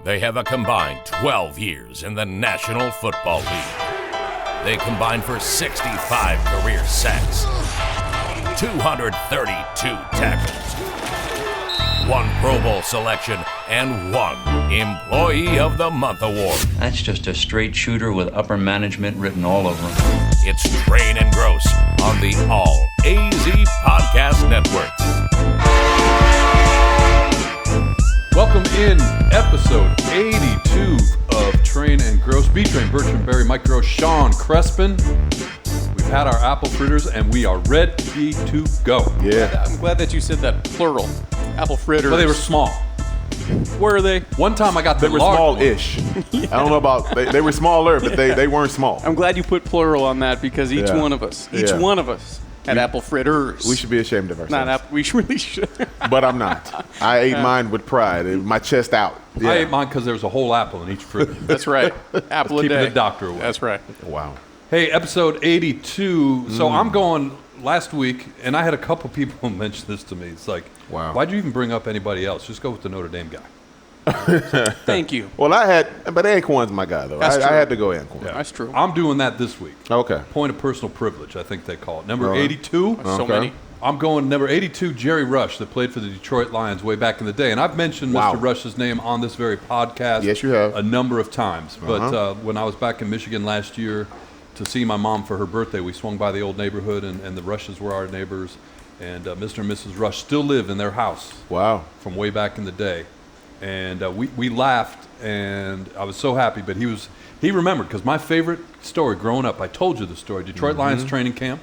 They have a combined 12 years in the National Football League. They combined for 65 career sacks, 232 tackles, 1 Pro Bowl selection, and 1 Employee of the Month award. That's just a straight shooter with upper management written all over him. It's Train and Grose on the All AZ Podcast Network. Welcome in episode 82 of Train and Grose. B-Train, Bertrand Berry, Mike Grose, Sean Crespin. We've had our apple fritters and we are ready to go. Yeah. I'm glad that you said that plural. Apple fritters. Well, they were small. Where are they? One time I got They the were large small-ish. I don't know about, they were smaller, but they weren't small. I'm glad you put plural on that because each one of us had apple fritters. We should be ashamed of ourselves. Not apple. We really should. But I'm not. I ate mine with pride. My chest out. Yeah. I ate mine because there was a whole apple in each fritter. That's right. Apple a Keeping day. the doctor away. That's right. Wow. Hey, episode 82. So I'm going last week, and I had a couple people mention this to me. It's like, wow. Why'd you even bring up anybody else? Just go with the Notre Dame guy. Thank you. Well, but Anquan's my guy, though. That's I true. had to go Anquan. Yeah. That's true. I'm doing that this week. Okay. Point of personal privilege, I think they call it. Number All right. 82. So Okay. many. I'm going number 82, Jerry Rush, that played for the Detroit Lions way back in the day. And I've mentioned Wow. Mr. Rush's name on this very podcast Yes, you have. a number of times. But when I was back in Michigan last year to see my mom for her birthday, we swung by the old neighborhood, and the Rushes were our neighbors. And Mr. and Mrs. Rush still live in their house Wow. from way back in the day. And we laughed, and I was so happy. But he remembered, because my favorite story growing up, I told you the story, Detroit Lions training camp.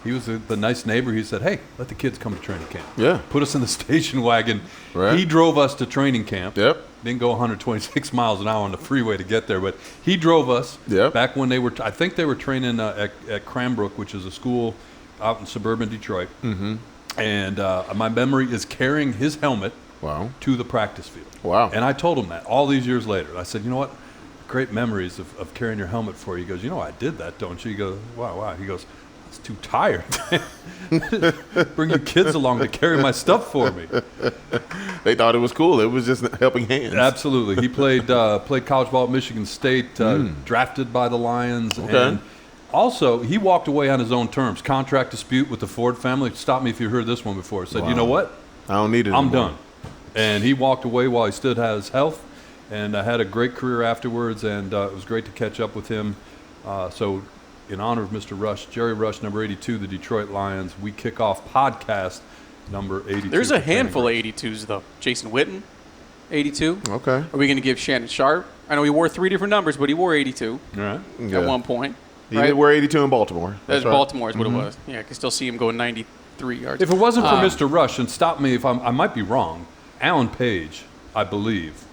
He was the nice neighbor. He said, hey, let the kids come to training camp. Yeah. Put us in the station wagon. Right. He drove us to training camp. Yep. Didn't go 126 miles an hour on the freeway to get there, but he drove us Yep. back when I think they were training at Cranbrook, which is a school out in suburban Detroit. Mm-hmm. And my memory is carrying his helmet Wow. to the practice field. Wow. And I told him that all these years later. I said, you know what? Great memories of carrying your helmet for you. He goes, you know, I did that, don't you? He goes, wow. He goes, I was too tired. Bring your kids along to carry my stuff for me. They thought it was cool. It was just helping hands. Absolutely. He played college ball at Michigan State, drafted by the Lions. Okay. And also, he walked away on his own terms. Contract dispute with the Ford family. Stop me if you heard this one before. Said, you know what? I don't need it I'm anymore. done. And he walked away while he still had his health, and had a great career afterwards, and it was great to catch up with him. So in honor of Mr. Rush, Jerry Rush, number 82, the Detroit Lions, we kick off podcast number 82. There's a for Training handful of Grose. 82s, though. Jason Witten, 82. Okay. Are we going to give Shannon Sharp? I know he wore 3 different numbers, but he wore 82 All right. Yeah. at one point. He right? did wear 82 in Baltimore. That's right. Baltimore is what it was. Yeah, I can still see him going 93 yards. If it wasn't for Mr. Rush, and stop me if I might be wrong, Alan Page, I believe.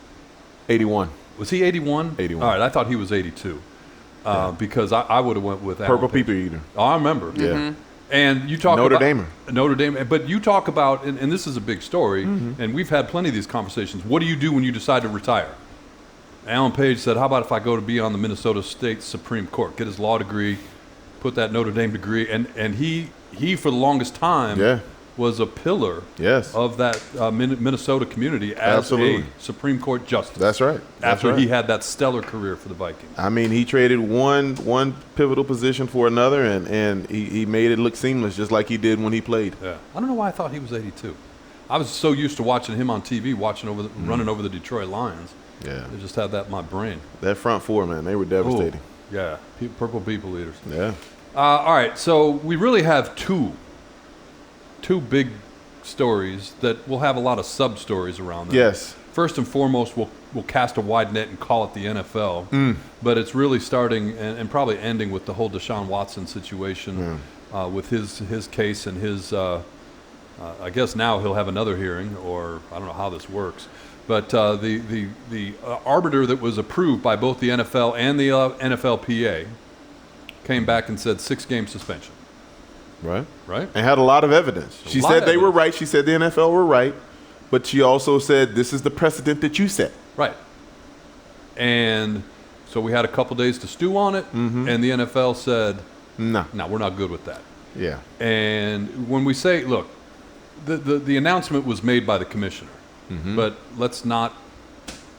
81. Was he 81? 81. All right, I thought he was 82 because I would have went with Alan Purple Page. People Eater. Oh, I remember. Yeah. And you talk Notre about Damer. Notre Dame, but you talk about, and this is a big story, and we've had plenty of these conversations. What do you do when you decide to retire? Alan Page said, how about if I go to be on the Minnesota State Supreme Court, get his law degree, put that Notre Dame degree, and he for the longest time Yeah. was a pillar Yes. of that Minnesota community as Absolutely. a Supreme Court justice. That's right. That's After right. he had that stellar career for the Vikings. I mean, he traded one pivotal position for another, and he made it look seamless, just like he did when he played. Yeah. I don't know why I thought he was 82. I was so used to watching him on TV, running over the Detroit Lions. Yeah. I just had that in my brain. That front four, man, they were devastating. Ooh, yeah, purple people eaters. Yeah. All right, so we really have two big stories that will have a lot of sub-stories around them. Yes. First and foremost, we'll cast a wide net and call it the NFL. But it's really starting and probably ending with the whole Deshaun Watson situation with his case and his, I guess now he'll have another hearing, or I don't know how this works. But the arbiter that was approved by both the NFL and the NFLPA came back and said 6-game suspension. Right. Right? And had a lot of evidence. She lot said of they were evidence. right. She said the NFL were right. But she also said this is the precedent that you set. Right. And so we had a couple days to stew on it, and the NFL said, No. no, we're not good with that. Yeah. And when we say, look, the announcement was made by the commissioner, but let's not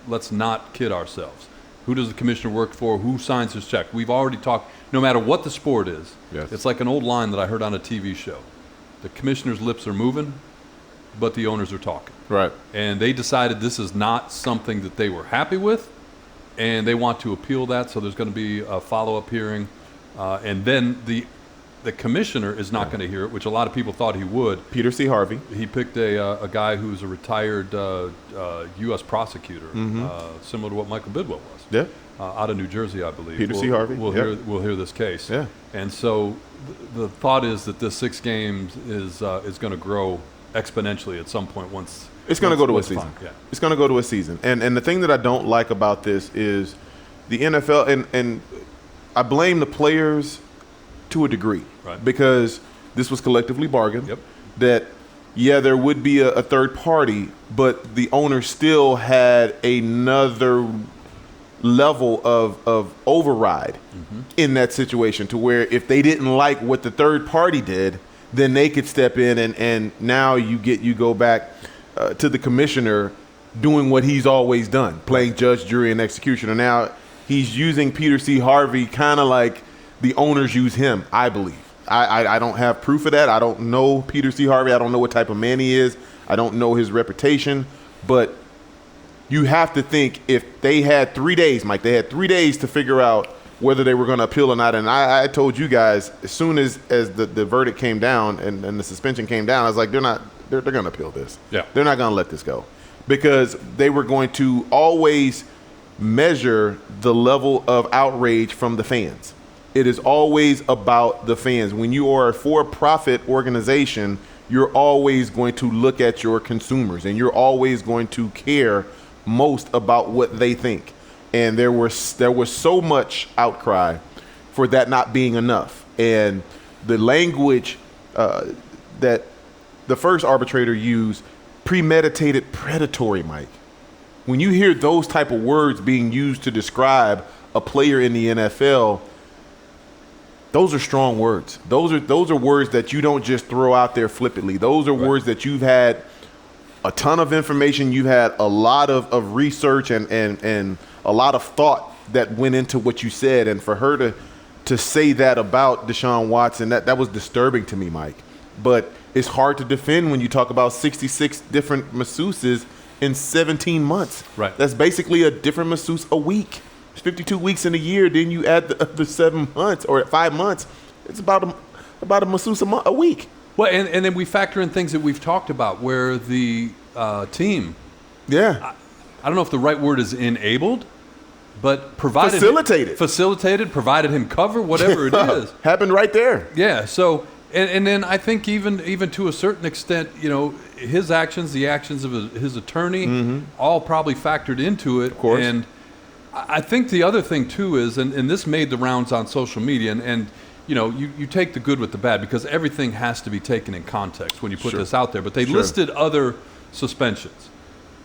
let's not kid ourselves. Who does the commissioner work for? Who signs his check? We've already talked, no matter what the sport is, it's like an old line that I heard on a TV show. The commissioner's lips are moving, but the owners are talking. Right. And they decided this is not something that they were happy with, and they want to appeal that, so there's going to be a follow-up hearing. And then the commissioner is not going to hear it, which a lot of people thought he would. Peter C. Harvey. He picked a guy who's a retired U.S. prosecutor, similar to what Michael Bidwell was. Yeah. Out of New Jersey, I believe. Peter C. Harvey. We'll hear this case. Yeah. And so the thought is that this 6 games is going to grow exponentially at some point once it's going to go to a season. Yeah. It's going to go to a season. And the thing that I don't like about this is the NFL, and I blame the players to a degree, right, because this was collectively bargained. Yep. That, yeah, there would be a third party, but the owner still had another level of override in that situation, to where if they didn't like what the third party did, then they could step in, and now you go back to the commissioner doing what he's always done, playing judge, jury, and executioner. Now he's using Peter C. Harvey kind of like the owners use him, I believe. I don't have proof of that. I don't know Peter C. Harvey. I don't know what type of man he is. I don't know his reputation. But you have to think, if they had 3 days, Mike, they had 3 days to figure out whether they were going to appeal or not. And I told you guys, as soon as the verdict came down and the suspension came down, I was like, they're going to appeal this. Yeah. They're not going to let this go, because they were going to always measure the level of outrage from the fans. It is always about the fans. When you are a for-profit organization, you're always going to look at your consumers, and you're always going to care most about what they think. And there was so much outcry for that not being enough. And the language that the first arbitrator used, premeditated predatory, Mike. When you hear those type of words being used to describe a player in the NFL, those are strong words. Those are words that you don't just throw out there flippantly. Those are words that you've had a ton of information. You've had a lot of research and a lot of thought that went into what you said. And for her to say that about Deshaun Watson, that was disturbing to me, Mike. But it's hard to defend when you talk about 66 different masseuses in 17 months. Right. That's basically a different masseuse a week. It's 52 weeks in a year. Then you add the 7 months or 5 months. It's about a masseuse a week. Well, and then we factor in things that we've talked about, where the team, yeah, I don't know if the right word is enabled, but provided facilitated, provided him cover, whatever it is, happened right there. Yeah. So and then I think even to a certain extent, his actions, the actions of his attorney, all probably factored into it. Of course. And I think the other thing too is, and this made the rounds on social media, and you take the good with the bad, because everything has to be taken in context when you put this out there. But they listed other suspensions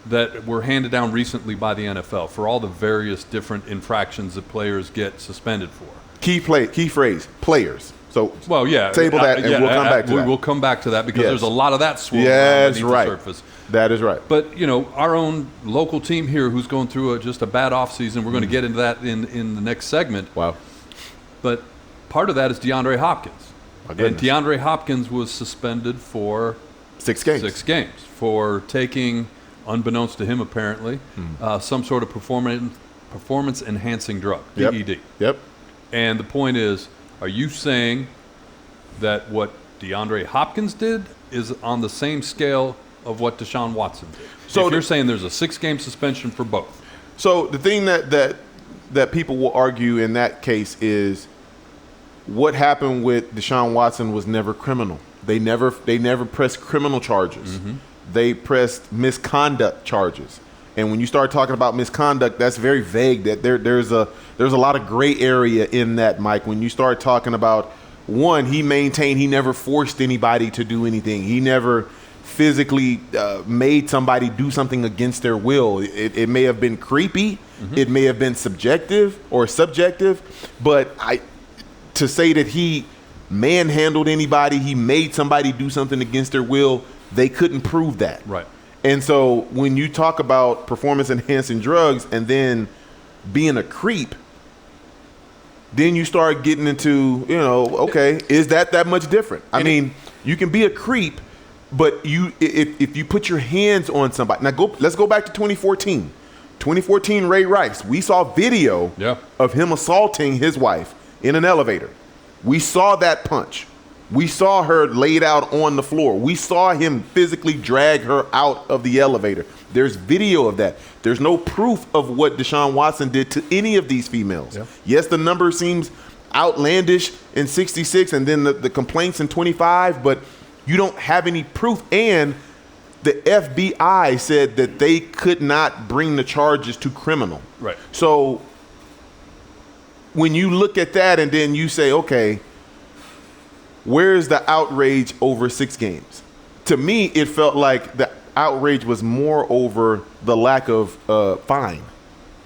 that were handed down recently by the NFL for all the various different infractions that players get suspended for. Key phrase, players. So table that, and we'll come back to that. We'll come back to that, because there's a lot of that swirling around underneath the surface. That is right. But our own local team here, who's going through just a bad offseason, we're going to get into that in the next segment. Wow. But part of that is DeAndre Hopkins. And DeAndre Hopkins was suspended for 6 games. 6 games for taking, unbeknownst to him apparently, some sort of performance-enhancing drug, PED. Yep. And the point is, are you saying that what DeAndre Hopkins did is on the same scale of what Deshaun Watson did? So if you're saying there's a 6-game suspension for both. So the thing that people will argue in that case is, what happened with Deshaun Watson was never criminal. They never pressed criminal charges. They pressed misconduct charges. And when you start talking about misconduct, that's very vague. That there's a lot of gray area in that, Mike. When you start talking about, one, he maintained he never forced anybody to do anything. He never physically made somebody do something against their will. It may have been creepy. It may have been subjective, but to say that he manhandled anybody, he made somebody do something against their will, they couldn't prove that. Right. And so when you talk about performance-enhancing drugs and then being a creep, then you start getting into, okay, is that much different? I mean, you can be a creep, but if you put your hands on somebody. Now let's go back to 2014. 2014 Ray Rice. We saw video of him assaulting his wife in an elevator. We saw that punch. We saw her laid out on the floor. We saw him physically drag her out of the elevator. There's video of that. There's no proof of what Deshaun Watson did to any of these females. Yeah. Yes, the number seems outlandish in 66 and then the complaints in 25, but you don't have any proof. And the FBI said that they could not bring the charges to criminal. Right. So when you look at that and then you say, okay, where's the outrage over 6 games? To me, it felt like the outrage was more over the lack of fine.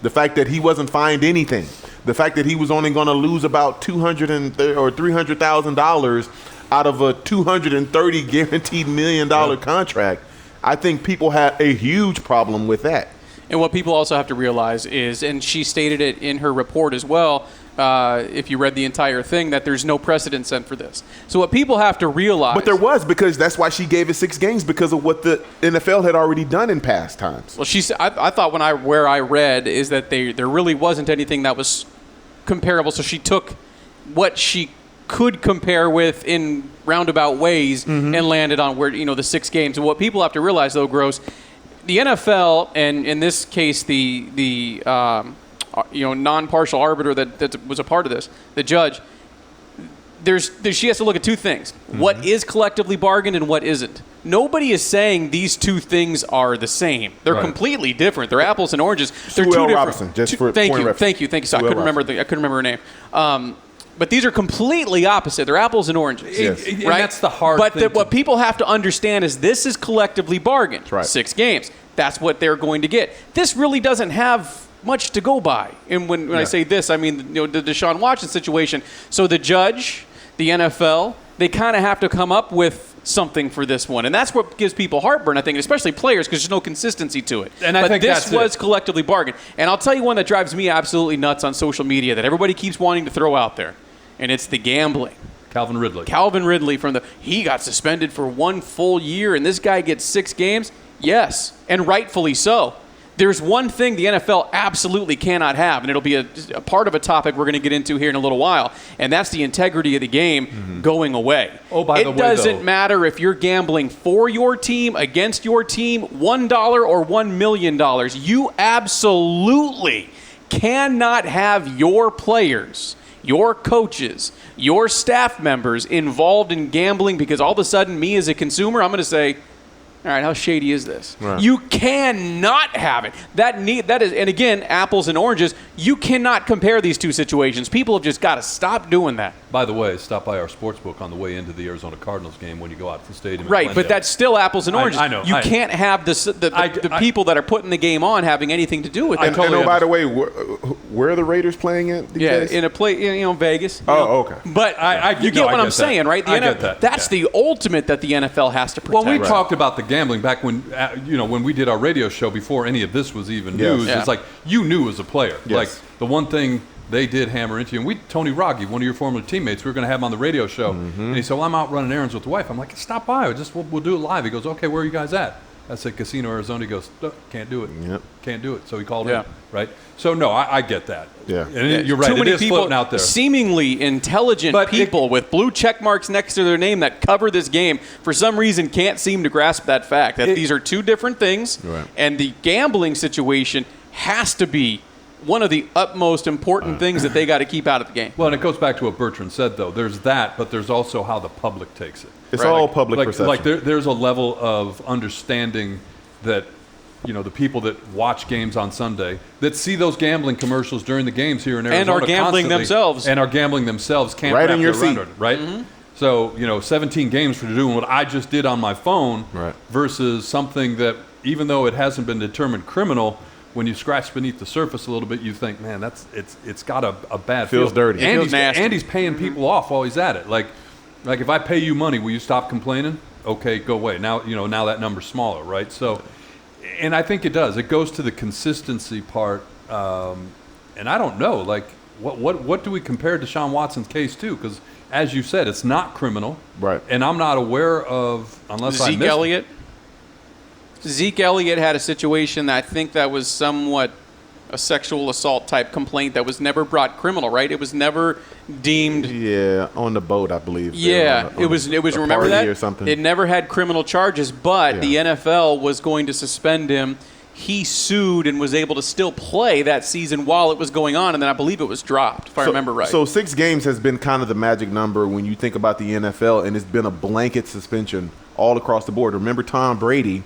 The fact that he wasn't fined anything. The fact that he was only going to lose about $200,000 or $300,000 out of a $230 guaranteed $1 million contract. I think people had a huge problem with that. And what people also have to realize is, and she stated it in her report as well, if you read the entire thing, that there's no precedent set for this. So what people have to realize... But there was, because that's why she gave it 6 games, because of what the NFL had already done in past times. Well, I thought where I read is that there really wasn't anything that was comparable. So she took what she could compare with in roundabout ways and landed on where the 6 games. And what people have to realize, though, Grose, the NFL, and in this case the non-partial arbiter that was a part of this, the judge, she has to look at 2 things. What is collectively bargained and what isn't. Nobody is saying these 2 things are the same. They're completely different. They're apples and oranges. They're 2 different. Robinson, just for thank you. So I couldn't remember her name. But these are completely opposite. They're apples and oranges. Yes. And that's the hard thing. But what people have to understand is this is collectively bargained. That's right. 6 games. That's what they're going to get. This really doesn't have much to go by. And when I say this, I mean the Deshaun Watson situation. So the judge, the NFL, they kind of have to come up with something for this one. And that's what gives people heartburn, I think, especially players, because there's no consistency to it. And I think this was collectively bargained. And I'll tell you one that drives me absolutely nuts on social media that everybody keeps wanting to throw out there, and it's the gambling. Calvin Ridley he got suspended for 1 full year, and this guy gets 6 games. Yes, and rightfully so. There's one thing the NFL absolutely cannot have, and it'll be a part of a topic we're going to get into here in a little while, and that's the integrity of the game going away. Oh, by the way, it doesn't matter if you're gambling for your team, against your team, $1 or $1 million. You absolutely cannot have your players, your coaches, your staff members involved in gambling, because all of a sudden, me as a consumer, I'm going to say, all right, how shady is this? Right. You cannot have it. That is, and again, apples and oranges. You cannot compare these 2 situations. People have just got to stop doing that. By the way, stop by our sports book on the way into the Arizona Cardinals game when you go out to the stadium. Right, but that's still apples and oranges. I know. You can't have the people that are putting the game on having anything to do with it. And by the way, where are the Raiders playing at? In a place, Vegas. Okay. But you get what I'm saying, right? I get that. That's the ultimate that the NFL has to protect. Well, we talked about the gambling back when when we did our radio show before any of this was even news. It's like you knew as a player. Yes. Like the one thing they did hammer into you. And Tony Rogge, one of your former teammates, we were going to have him on the radio show. And he said, well, I'm out running errands with the wife. I'm like, stop by. We'll do it live. He goes, okay, where are you guys at? I said, Casino Arizona. He goes, can't do it. Yep. Can't do it. So he called in, right? So, no, I get that. Yeah. And you're right. Too many it is people, floating out there. seemingly intelligent people with blue check marks next to their name that cover this game, for some reason can't seem to grasp that fact, that these are 2 different things. Right. And the gambling situation has to be one of the utmost important things that they got to keep out of the game. Well, and it goes back to what Bertrand said, though. There's that, but there's also how the public takes it. It's all public perception. Like there's a level of understanding that, the people that watch games on Sunday, that see those gambling commercials during the games here in Arizona and are gambling themselves. Can't right wrap in your their seat, around it, right? Mm-hmm. So 17 games for doing what I just did on my phone, versus something that, even though it hasn't been determined criminal, when you scratch beneath the surface a little bit, you think, man, it's got a bad feel. Feels dirty. And he's paying people off while he's at it. Like if I pay you money, will you stop complaining? Okay, go away. Now now that number's smaller, right? So And I think it does. It goes to the consistency part. And I don't know, like, what do we compare Deshaun Watson's case to? Because, as you said, it's not criminal. Right. And I'm not aware of, unless I missed Zeke Elliott. Zeke Elliott had a situation that I think that was somewhat a sexual assault type complaint that was never brought criminal, right? It was never deemed. Yeah, on the boat, I believe. Yeah, it was. Remember that? Or something. It never had criminal charges, but the Yeah. NFL was going to suspend him. He sued and was able to still play that season while it was going on, and then I believe it was dropped, if I remember right. So 6 games has been kind of the magic number when you think about the NFL, and it's been a blanket suspension all across the board. Remember Tom Brady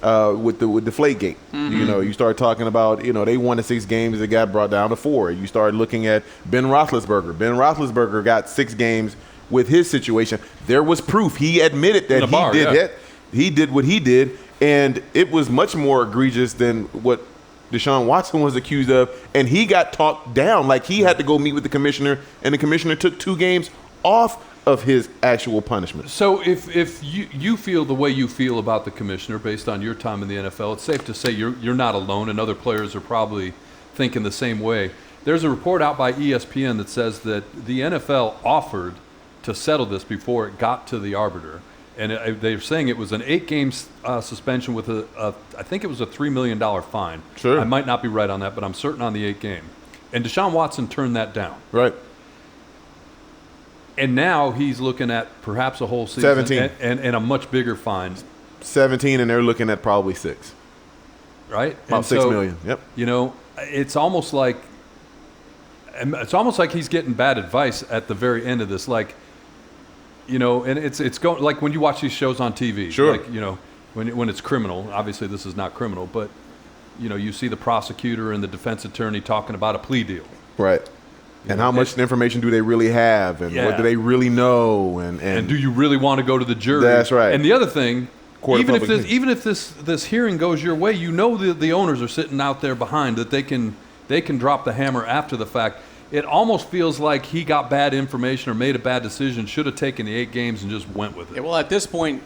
with the Deflategate. You know, you start talking about, you know, they won the 6 games, it got brought down to 4. You start looking at Ben Roethlisberger. Ben Roethlisberger got 6 games with his situation. There was proof. He admitted that he did what he did. And it was much more egregious than what Deshaun Watson was accused of. And he got talked down. Like, he had to go meet with the commissioner, and the commissioner took 2 games off of his actual punishment. So if you feel the way you feel about the commissioner based on your time in the NFL, it's safe to say you're not alone, and other players are probably thinking the same way. There's a report out by ESPN that says that the NFL offered to settle this before it got to the arbiter. And they're saying it was an 8-game suspension with I think it was a $3 million fine. Sure. I might not be right on that, but I'm certain on the 8-game. And Deshaun Watson turned that down. Right. And now he's looking at perhaps a whole season 17. and a much bigger fine. 17, and they're looking at probably 6. Right? About $6 million. Yep. You know, it's almost like he's getting bad advice at the very end of this. Like, you know, and it's going like when you watch these shows on TV. Sure. Like, you know, when it's criminal. Obviously, this is not criminal, but you know, you see the prosecutor and the defense attorney talking about a plea deal. Right. And how much information do they really have, and what do they really know, and do you really want to go to the jury? That's right. And the other thing, even if opinion. this hearing goes your way, you know the owners are sitting out there behind that they can drop the hammer after the fact. It almost feels like he got bad information or made a bad decision, should have taken the 8 games and just went with it. Yeah, well, at this point,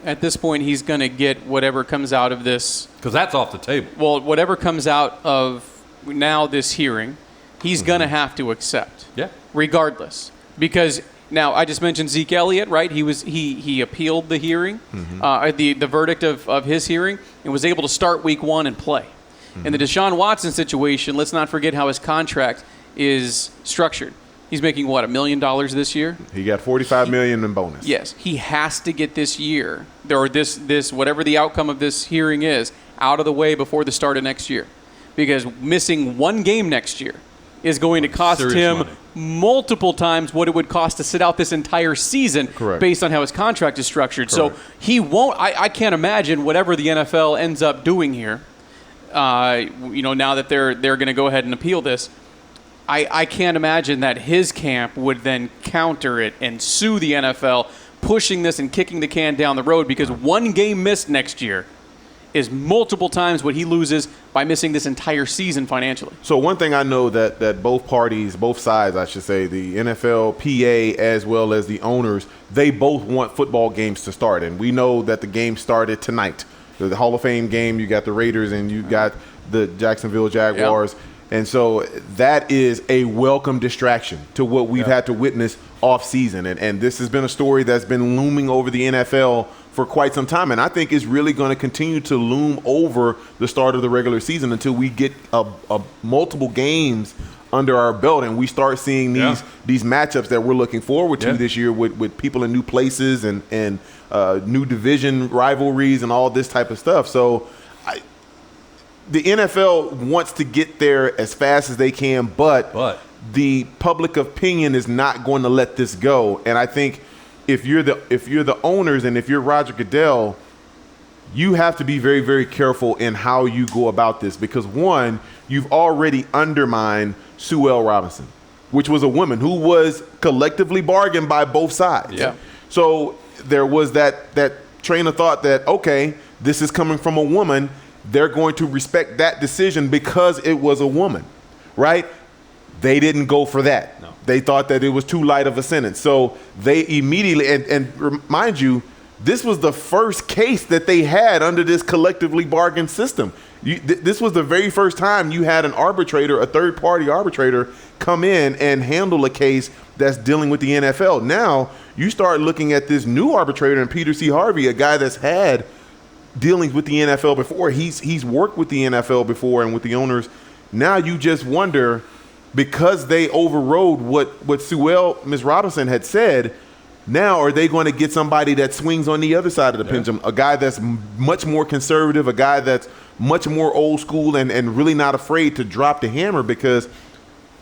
he's going to get whatever comes out of this. Because that's off the table. Well, whatever comes out of now this hearing, he's going to have to accept. Yeah. Regardless, because now I just mentioned Zeke Elliott, right? He appealed the hearing, the verdict of his hearing, and was able to start week 1 and play. In the Deshaun Watson situation, let's not forget how his contract is structured. He's making what, $1 million this year? He got $45 million in bonus. Yes, he has to get this year, or this whatever the outcome of this hearing is, out of the way before the start of next year, because missing 1 game next year is going to cost him money. Multiple times what it would cost to sit out this entire season. Correct. Based on how his contract is structured. Correct. So he won't. I can't imagine whatever the NFL ends up doing here. You know, now that they're going to go ahead and appeal this. I can't imagine that his camp would then counter it and sue the NFL, pushing this and kicking the can down the road, because 1 game missed next year is multiple times what he loses by missing this entire season financially. So one thing I know that both parties, both sides, I should say, the NFL, PA, as well as the owners, they both want football games to start. And we know that the game started tonight. The Hall of Fame game, you got the Raiders and you got the Jacksonville Jaguars. Yep. And so that is a welcome distraction to what we've had to witness off season. And this has been a story that's been looming over the NFL for quite some time. And I think it's really going to continue to loom over the start of the regular season until we get multiple games under our belt and we start seeing these matchups that we're looking forward to this year with people in new places and new division rivalries and all this type of stuff. So the NFL wants to get there as fast as they can, but the public opinion is not going to let this go. And I think if you're the owners and if you're Roger Goodell, you have to be very, very careful in how you go about this, because one, you've already undermined Sue L. Robinson, which was a woman who was collectively bargained by both sides. Yeah. So there was that train of thought that, okay, this is coming from a woman. They're going to respect that decision because it was a woman, right? They didn't go for that. No. They thought that it was too light of a sentence. So they immediately, and remind you, this was the first case that they had under this collectively bargained system. This was the very first time you had an arbitrator, a third-party arbitrator, come in and handle a case that's dealing with the NFL. Now you start looking at this new arbitrator in Peter C. Harvey, a guy that's had dealings with the NFL before. He's worked with the NFL before and with the owners. Now you just wonder, because they overrode what Sue Ms. Robinson had said, now are they going to get somebody that swings on the other side of the pendulum, a guy that's much more conservative, a guy that's much more old school and really not afraid to drop the hammer, because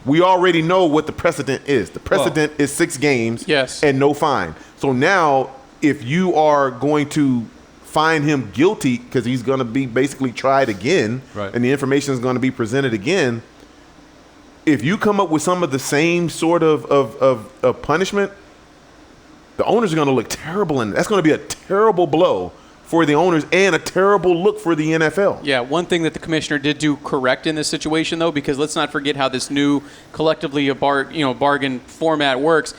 we already know what the precedent is. The precedent is 6 games and no fine. So now if you are going to find him guilty, because he's going to be basically tried again, and the information is going to be presented again, if you come up with some of the same sort of punishment, the owners are going to look terrible, and that's going to be a terrible blow for the owners and a terrible look for the NFL. Yeah, one thing that the commissioner did do correct in this situation, though, because let's not forget how this new collectively bargain format works.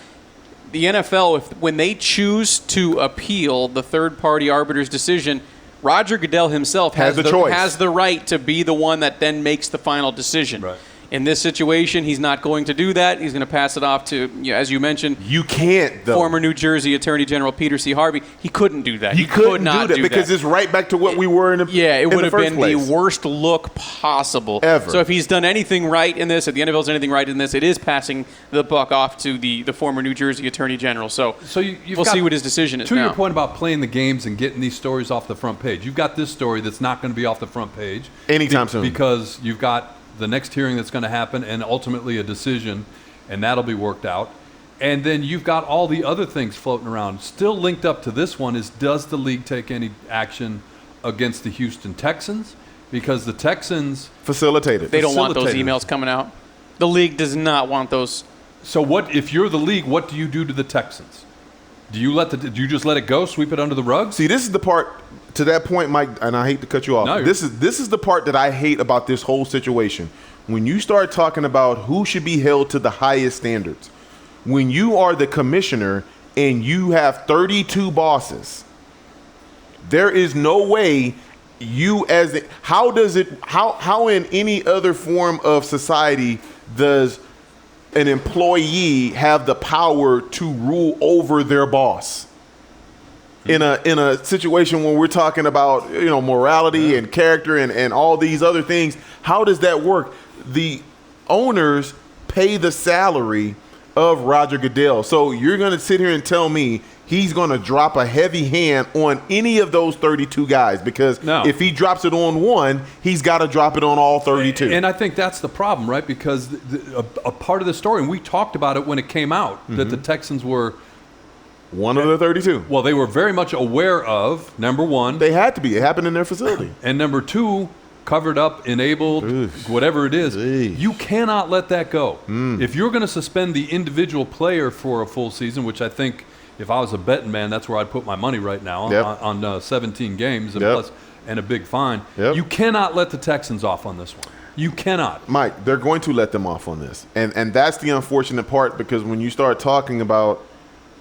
The NFL, when they choose to appeal the third-party arbiter's decision, Roger Goodell himself has the right to be the one that then makes the final decision. Right. In this situation, he's not going to do that. He's going to pass it off to, as you mentioned, you can't, though. Former New Jersey Attorney General Peter C. Harvey. He couldn't do that. He could not do that because it's right back to what we were in the it would have been place. The worst look possible ever. So if he's done anything right in this, if the NFL's done anything right in this, it is passing the buck off to the former New Jersey Attorney General. So we'll see what his decision is now. To your point about playing the games and getting these stories off the front page, you've got this story that's not going to be off the front page anytime soon, because you've got the next hearing that's going to happen and ultimately a decision, and that'll be worked out. And then you've got all the other things floating around. Still linked up to this one is, does the league take any action against the Houston Texans? Because the Texans facilitated. They don't want those emails coming out. The league does not want those. So what if you're the league, what do you do to the Texans? Do you just let it go, sweep it under the rug? See, this is the part, to that point, Mike, and I hate to cut you off. No, this is the part that I hate about this whole situation. When you start talking about who should be held to the highest standards, when you are the commissioner and you have 32 bosses, there is no way how in any other form of society does an employee have the power to rule over their boss? In a situation when we're talking about morality and character and all these other things, how does that work? The owners pay the salary of Roger Goodell. So you're going to sit here and tell me he's going to drop a heavy hand on any of those 32 guys, because if he drops it on one, he's got to drop it on all 32. And I think that's the problem, right? Because a part of the story, and we talked about it when it came out, that the Texans were one of the 32. Well, they were very much aware of, number one. They had to be. It happened in their facility. And number two, covered up, enabled, whatever it is. You cannot let that go. If you're going to suspend the individual player for a full season, which I think if I was a betting man, that's where I'd put my money right now on 17 games and a big fine. You cannot let the Texans off on this one. You cannot. Mike, they're going to let them off on this. And that's the unfortunate part, because when you start talking about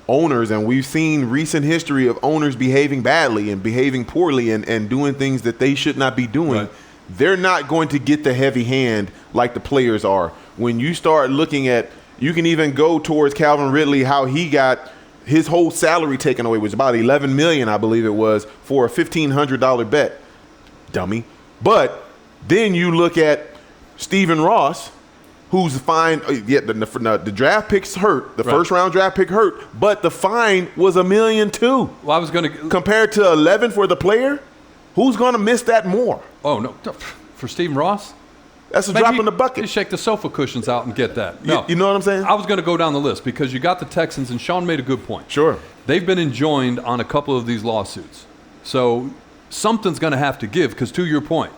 owners, and we've seen recent history of owners behaving badly and behaving poorly and doing things that they should not be doing, they're not going to get the heavy hand like the players are. When you start looking at, you can even go towards Calvin Ridley, how he got his whole salary taken away, was about $11 million, I believe it was, for a $1,500 bet. Dummy. But then you look at Stephen Ross, who's fined. The draft pick's hurt. The first round draft pick hurt, but the fine was $1.2 million. Well, I was going to compared to 11 for the player. Who's going to miss that more? Oh no, for Stephen Ross, that's a drop in the bucket. You shake the sofa cushions out and get that. No, you know what I'm saying? I was going to go down the list because you got the Texans, and Sean made a good point. Sure, they've been enjoined on a couple of these lawsuits, so something's going to have to give. Because to your point,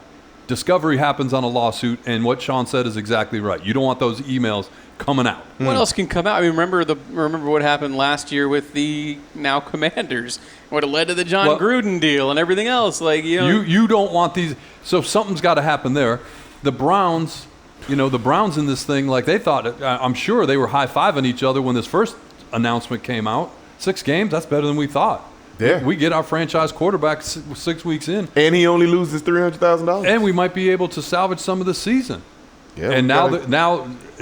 discovery happens on a lawsuit, and what Sean said is exactly right. You don't want those emails coming out. What else can come out? I mean, remember what happened last year with the now Commanders, what it led to the John Gruden deal and everything else. You don't want these. So something's got to happen there. The Browns, the Browns in this thing, like they thought, I'm sure they were high-fiving each other when this first announcement came out. 6 games, that's better than we thought. Yeah. We get our franchise quarterback 6 weeks in. And he only loses $300,000. And we might be able to salvage some of the season. Yeah, and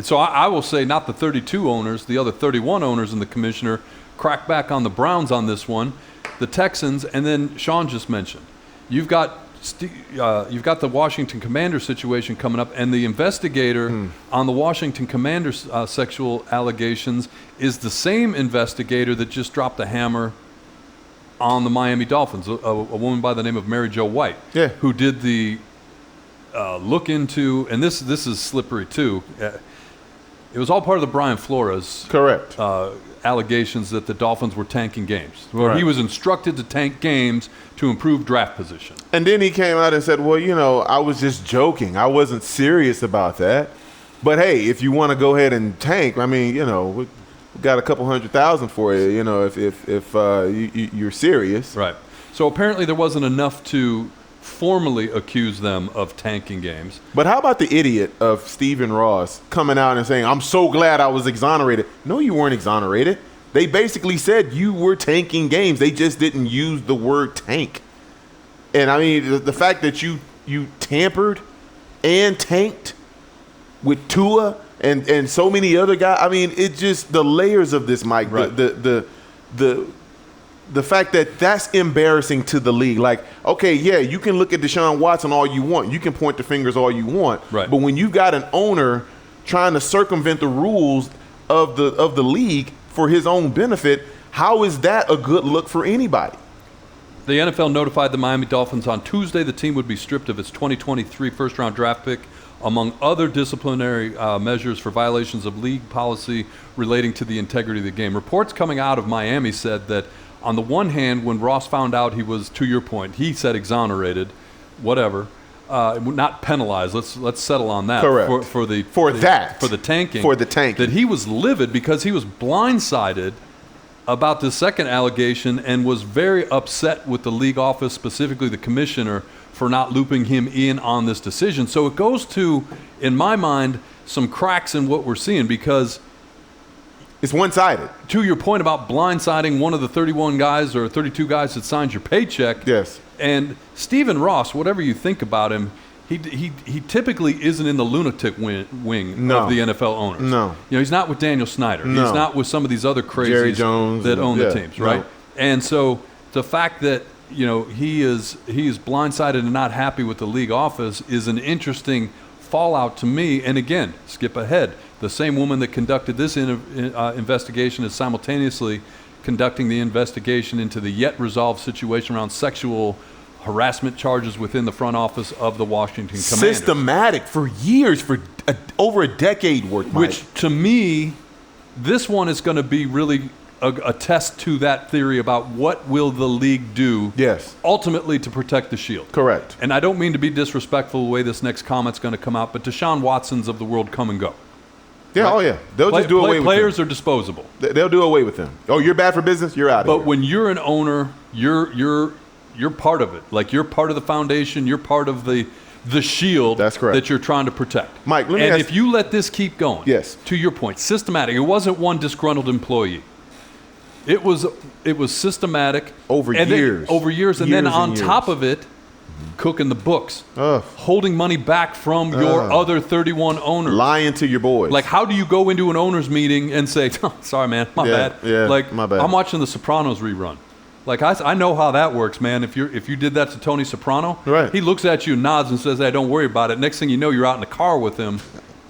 so I will say not the 32 owners, the other 31 owners and the commissioner crack back on the Browns on this one, the Texans, and then Sean just mentioned. You've got the Washington Commanders situation coming up, and the investigator on the Washington Commanders sexual allegations is the same investigator that just dropped the hammer on the Miami Dolphins, a woman by the name of Mary Jo White, who did the look into, and this is slippery too. It was all part of the Brian Flores allegations that the Dolphins were tanking games. Where he was instructed to tank games to improve draft position. And then he came out and said, well, I was just joking. I wasn't serious about that. But, hey, if you want to go ahead and tank, I mean, we got a couple $100,000 for you, if you're serious. Right. So apparently there wasn't enough to formally accuse them of tanking games. But how about the idiot of Stephen Ross coming out and saying, I'm so glad I was exonerated? No, you weren't exonerated. They basically said you were tanking games. They just didn't use the word tank. And, I mean, the fact that you tampered and tanked with Tua and so many other guys, I mean, it just the layers of this, Mike, the fact that that's embarrassing to the league. Like, okay, yeah, you can look at Deshaun Watson all you want. You can point the fingers all you want. Right. But when you've got an owner trying to circumvent the rules of the league for his own benefit, how is that a good look for anybody? The NFL notified the Miami Dolphins on Tuesday the team would be stripped of its 2023 first-round draft pick, among other disciplinary measures for violations of league policy relating to the integrity of the game. Reports coming out of Miami said that on the one hand, when Ross found out he was, to your point, he said exonerated, whatever, not penalized. Let's settle on that. Correct. For the tanking. For the tanking. That he was livid because he was blindsided about the second allegation and was very upset with the league office, specifically the commissioner, for not looping him in on this decision. So it goes to, in my mind, some cracks in what we're seeing because it's one-sided. To your point about blindsiding one of the 31 guys or 32 guys that signs your paycheck. Yes. And Stephen Ross, whatever you think about him, he typically isn't in the lunatic wing of the NFL owners. No. He's not with Daniel Snyder. No. He's not with some of these other crazies Jerry Jones that own the teams, right? No. And so the fact that he is blindsided and not happy with the league office is an interesting fallout to me. And again, skip ahead. The same woman that conducted this investigation is simultaneously conducting the investigation into the yet resolved situation around sexual harassment charges within the front office of the Washington Commanders. Systematic for years, for over a decade worth, Mike. Which, to me, this one is going to be really a test to that theory about what will the league do ultimately to protect the shield. Correct. And I don't mean to be disrespectful the way this next comment's going to come out, but Deshaun Watsons of the world come and go. Yeah, right? Oh yeah. They'll just do away with them. Players are disposable. They'll do away with them. Oh, you're bad for business? You're out of here. But when you're an owner, you're part of it. Like, you're part of the foundation. You're part of the shield. That's correct. That you're trying to protect. Mike, let me and ask if you let this keep going, to your point, systematic. It wasn't one disgruntled employee. It was systematic over years. And then on top of it, cooking the books, holding money back from your other 31 owners, lying to your boys. Like, how do you go into an owners meeting and say, oh, "Sorry, man, my bad." Yeah, like, my bad. I'm watching The Sopranos rerun. Like, I know how that works, man. If you did that to Tony Soprano, he looks at you, nods, and says, "Hey, don't worry about it." Next thing you know, you're out in the car with him,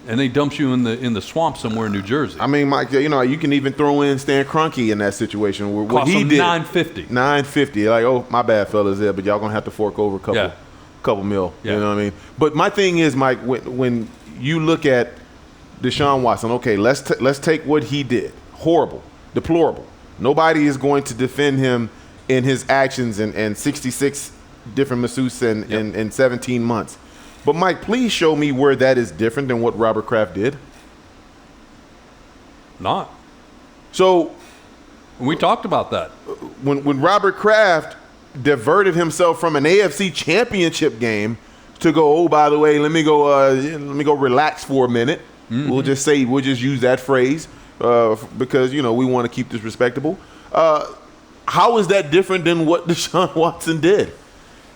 and they dumps you in the swamp somewhere in New Jersey. I mean, Mike, you can even throw in Stan Kroenke in that situation where what he did. $950. Like, oh, my bad, fellas, there, but y'all gonna have to fork over a couple mil. You know what I mean? But my thing is, Mike, when you look at Deshaun Watson, okay, let's take what he did. Horrible, deplorable. Nobody is going to defend him in his actions and 66 different masseuses in 17 months. But, Mike, please show me where that is different than what Robert Kraft did. Not. So we talked about that. When Robert Kraft diverted himself from an AFC championship game to go, oh, by the way, let me go relax for a minute. Mm-hmm. We'll just use that phrase because, we want to keep this respectable. How is that different than what Deshaun Watson did?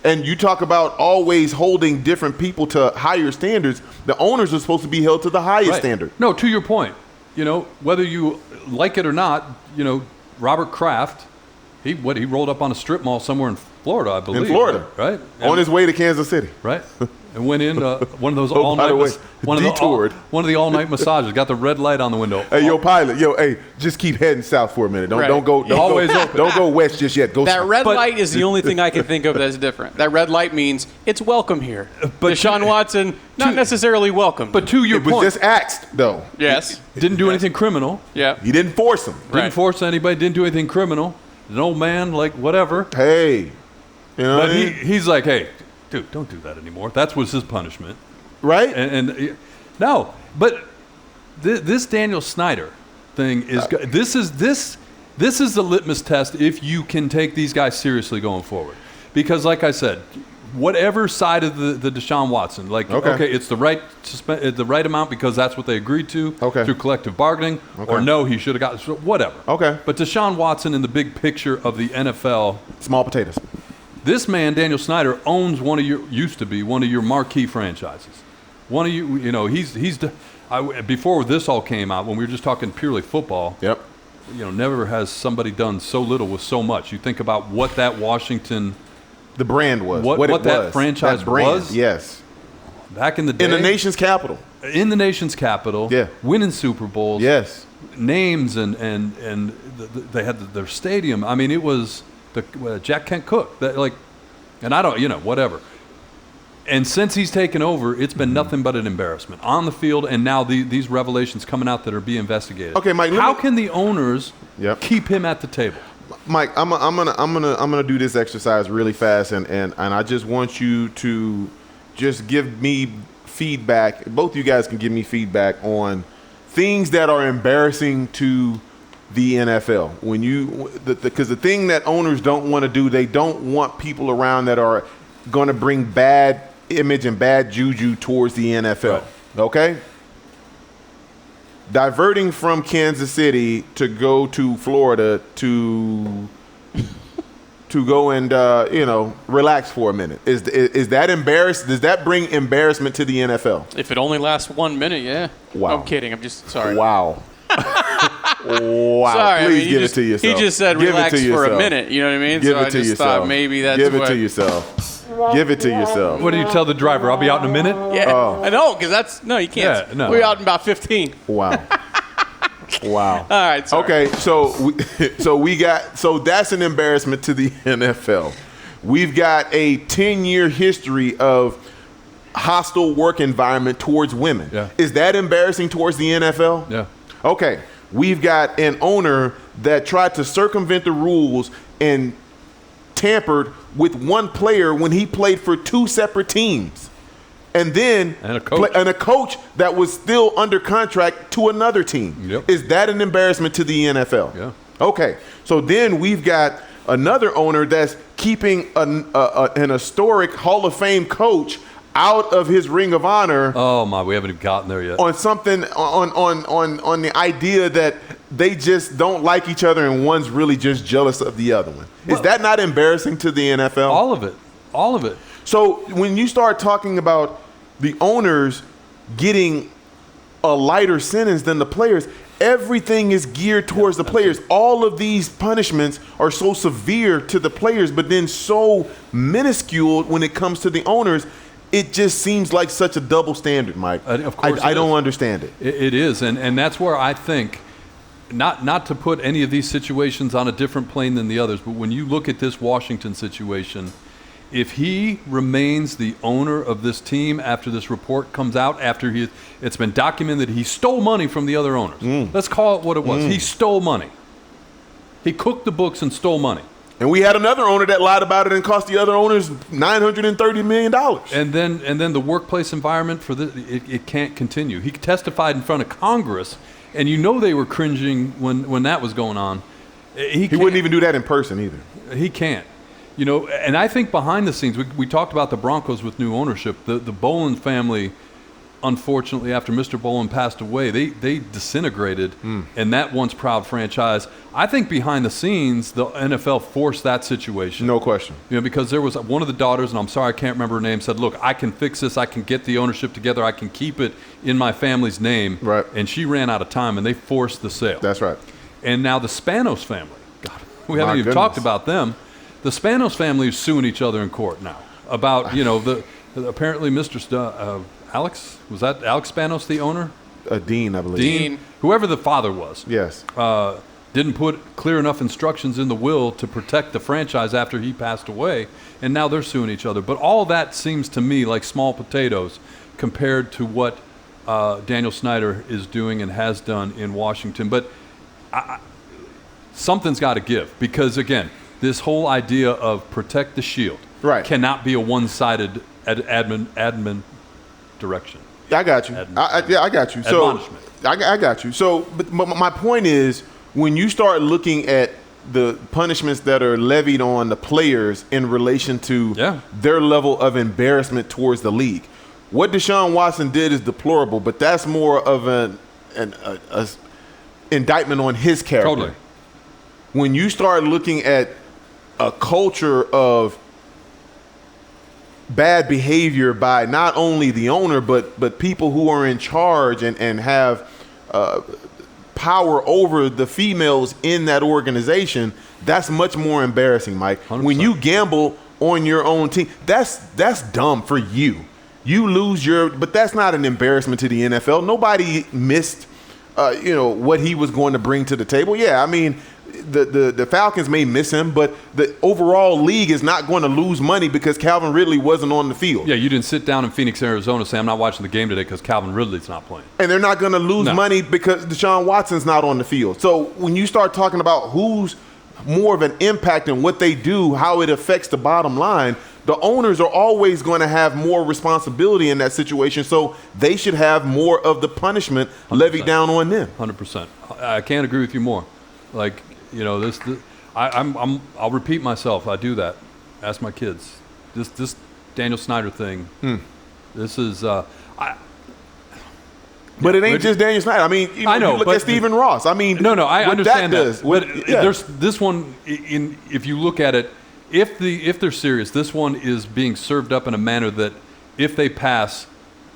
And you talk about always holding different people to higher standards. The owners are supposed to be held to the highest standard. No, to your point, whether you like it or not, Robert Kraft, he rolled up on a strip mall somewhere in Florida, I believe. In Florida, right? On his way to Kansas City, right? And went in one of those Oh, by the way, one of the all-night massages. Got the red light on the window. Hey, yo, pilot, hey, just keep heading south for a minute. Don't go west just yet. Go that south. red light is the only thing I can think of that's different. That red light means it's welcome here. But Deshaun Watson, not necessarily welcome. But to your It was point, just axed, though. yes, didn't do anything criminal. yeah. He didn't force him. Didn't force anybody. Didn't do anything criminal. An old man, like whatever. Hey, you know But what I mean? he's like, hey, dude, don't do that anymore. That was his punishment. Right? And no, but this Daniel Snyder thing is this is the litmus test if you can take these guys seriously going forward. Because, like I said, whatever side of the Deshaun Watson, okay, it's the right amount because that's what they agreed to through collective bargaining, or no, he should have got whatever. Okay. But Deshaun Watson in the big picture of the NFL, Small potatoes. this man Daniel Snyder owns used to be one of your marquee franchises. One of before this all came out, when we were just talking purely football. Yep. Never has somebody done so little with so much. You think about what that Washington, The brand was. what it that was. franchise That brand, was. Yes. Back in the day, In the nation's capital. in the nation's capital, Yeah. winning Super Bowls, Yes. names and they had their stadium. I mean, it was the Jack Kent Cook and I don't whatever. And since he's taken over, it's been nothing but an embarrassment on the field, and now these revelations coming out that are being investigated. Okay, Mike. How can the owners Yep. keep him at the table? Mike, I'm gonna do this exercise really fast, and I just want you to just give me feedback. Both of you guys can give me feedback on things that are embarrassing to the NFL. Because the thing that owners don't want to do, they don't want people around that are going to bring bad image and bad juju towards the NFL. Right. Okay? Diverting from Kansas City to go to Florida to go and relax for a minute. Is that embarrassed? Does that bring embarrassment to the NFL? If it only lasts 1 minute, yeah. Wow. I'm kidding. I'm just sorry. Wow. Wow. Sorry, Please give it to yourself. He just said Give it relax to for a yourself. minute. You know what I mean? Give so it I to just yourself. thought maybe that's Give it what. to yourself. Give it to yourself. What do you tell the driver? I'll be out in a minute. Yeah, Oh. I know, because you can't. Yeah, no. We're out in about 15. Wow. Wow. All right. Sorry. Okay, so that's an embarrassment to the NFL. We've got a 10-year history of hostile work environment towards women. Yeah. Is that embarrassing towards the NFL? Yeah. Okay, we've got an owner that tried to circumvent the rules and tampered with one player when he played for two separate teams. And then And a coach. a coach that was still under contract to another team. Yep. Is that an embarrassment to the NFL? Yeah. Okay, so then we've got another owner that's keeping an historic Hall of Fame coach out of his Ring of Honor Oh my, we haven't even gotten there yet. on something on the idea that they just don't like each other and one's really just jealous of the other one. Is that not embarrassing to the NFL? All of it. So when you start talking about the owners getting a lighter sentence than the players, everything is geared towards the players. All of these punishments are so severe to the players, but then so minuscule when it comes to the owners. It just seems like such a double standard, Mike. Of course I it don't is. understand it. It is, and that's where I think, not to put any of these situations on a different plane than the others, but when you look at this Washington situation, if he remains the owner of this team after this report comes out, after it's been documented that he stole money from the other owners. Let's call it what it was. He stole money. He cooked the books and stole money. And we had another owner that lied about it and cost the other owners $930 million. And then the workplace environment for this, it can't continue. He testified in front of Congress, and they were cringing when that was going on. He He wouldn't even do that in person either. He can't. And I think behind the scenes, we talked about the Broncos with new ownership. The Bolin family unfortunately, after Mr. Bowlen passed away, they disintegrated, and that once proud franchise. I think behind the scenes, the NFL forced that situation. No question. Because there was one of the daughters, and I'm sorry I can't remember her name, said, "Look, I can fix this. I can get the ownership together. I can keep it in my family's name." Right. And she ran out of time, and they forced the sale. That's right. And now the Spanos family. God, we haven't My even goodness. talked about them. The Spanos family is suing each other in court now about apparently Mr. Alex, was that Alex Spanos the owner? Dean, I believe. Dean. Whoever the father was. Yes. Didn't put clear enough instructions in the will to protect the franchise after he passed away, and now they're suing each other. But all that seems to me like small potatoes compared to what Daniel Snyder is doing and has done in Washington. But something's got to give, because, again, this whole idea of protect the shield cannot be a one-sided admin direction. I got you. I got you. So I got you. So, but my point is, when you start looking at the punishments that are levied on the players in relation to their level of embarrassment towards the league, what Deshaun Watson did is deplorable, but that's more of an indictment on his character. Totally. When you start looking at a culture of bad behavior by not only the owner but people who are in charge and have power over the females in that organization, that's much more embarrassing, Mike. 100%. When you gamble on your own team, that's dumb for you. You lose but that's not an embarrassment to the NFL. Nobody missed what he was going to bring to the table. Yeah, I mean, the Falcons may miss him, but the overall league is not going to lose money because Calvin Ridley wasn't on the field. Yeah, you didn't sit down in Phoenix, Arizona and say, I'm not watching the game today because Calvin Ridley's not playing. And they're not going to lose money because Deshaun Watson's not on the field. So when you start talking about who's more of an impact in what they do, how it affects the bottom line, the owners are always going to have more responsibility in that situation, so they should have more of the punishment 100%. levied down on them. 100%. I can't agree with you more. Like, I'll repeat myself. I do that. Ask my kids. This Daniel Snyder thing. This is. But it ain't just Daniel Snyder. I mean, I know. You look at Stephen Ross. I mean, no, I understand that. But yeah. There's this one. If you look at it, if they're serious, this one is being served up in a manner that, if they pass,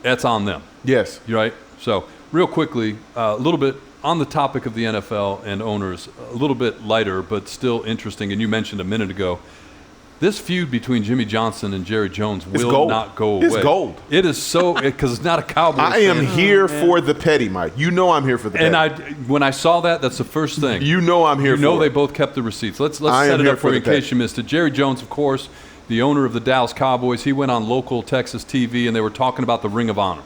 that's on them. Yes. You're right. So, real quickly, a little bit on the topic of the NFL and owners, a little bit lighter, but still interesting. And you mentioned a minute ago, this feud between Jimmy Johnson and Jerry Jones will not go away. It's gold. It is so, because it's not a Cowboys I am fan. here for the petty, Mike. You know I'm here for the petty. And when I saw that's the first thing. You know I'm here for it. You know they both kept the receipts. Let's set it up for you in case you missed it. Jerry Jones, of course, the owner of the Dallas Cowboys, he went on local Texas TV, and they were talking about the Ring of Honor.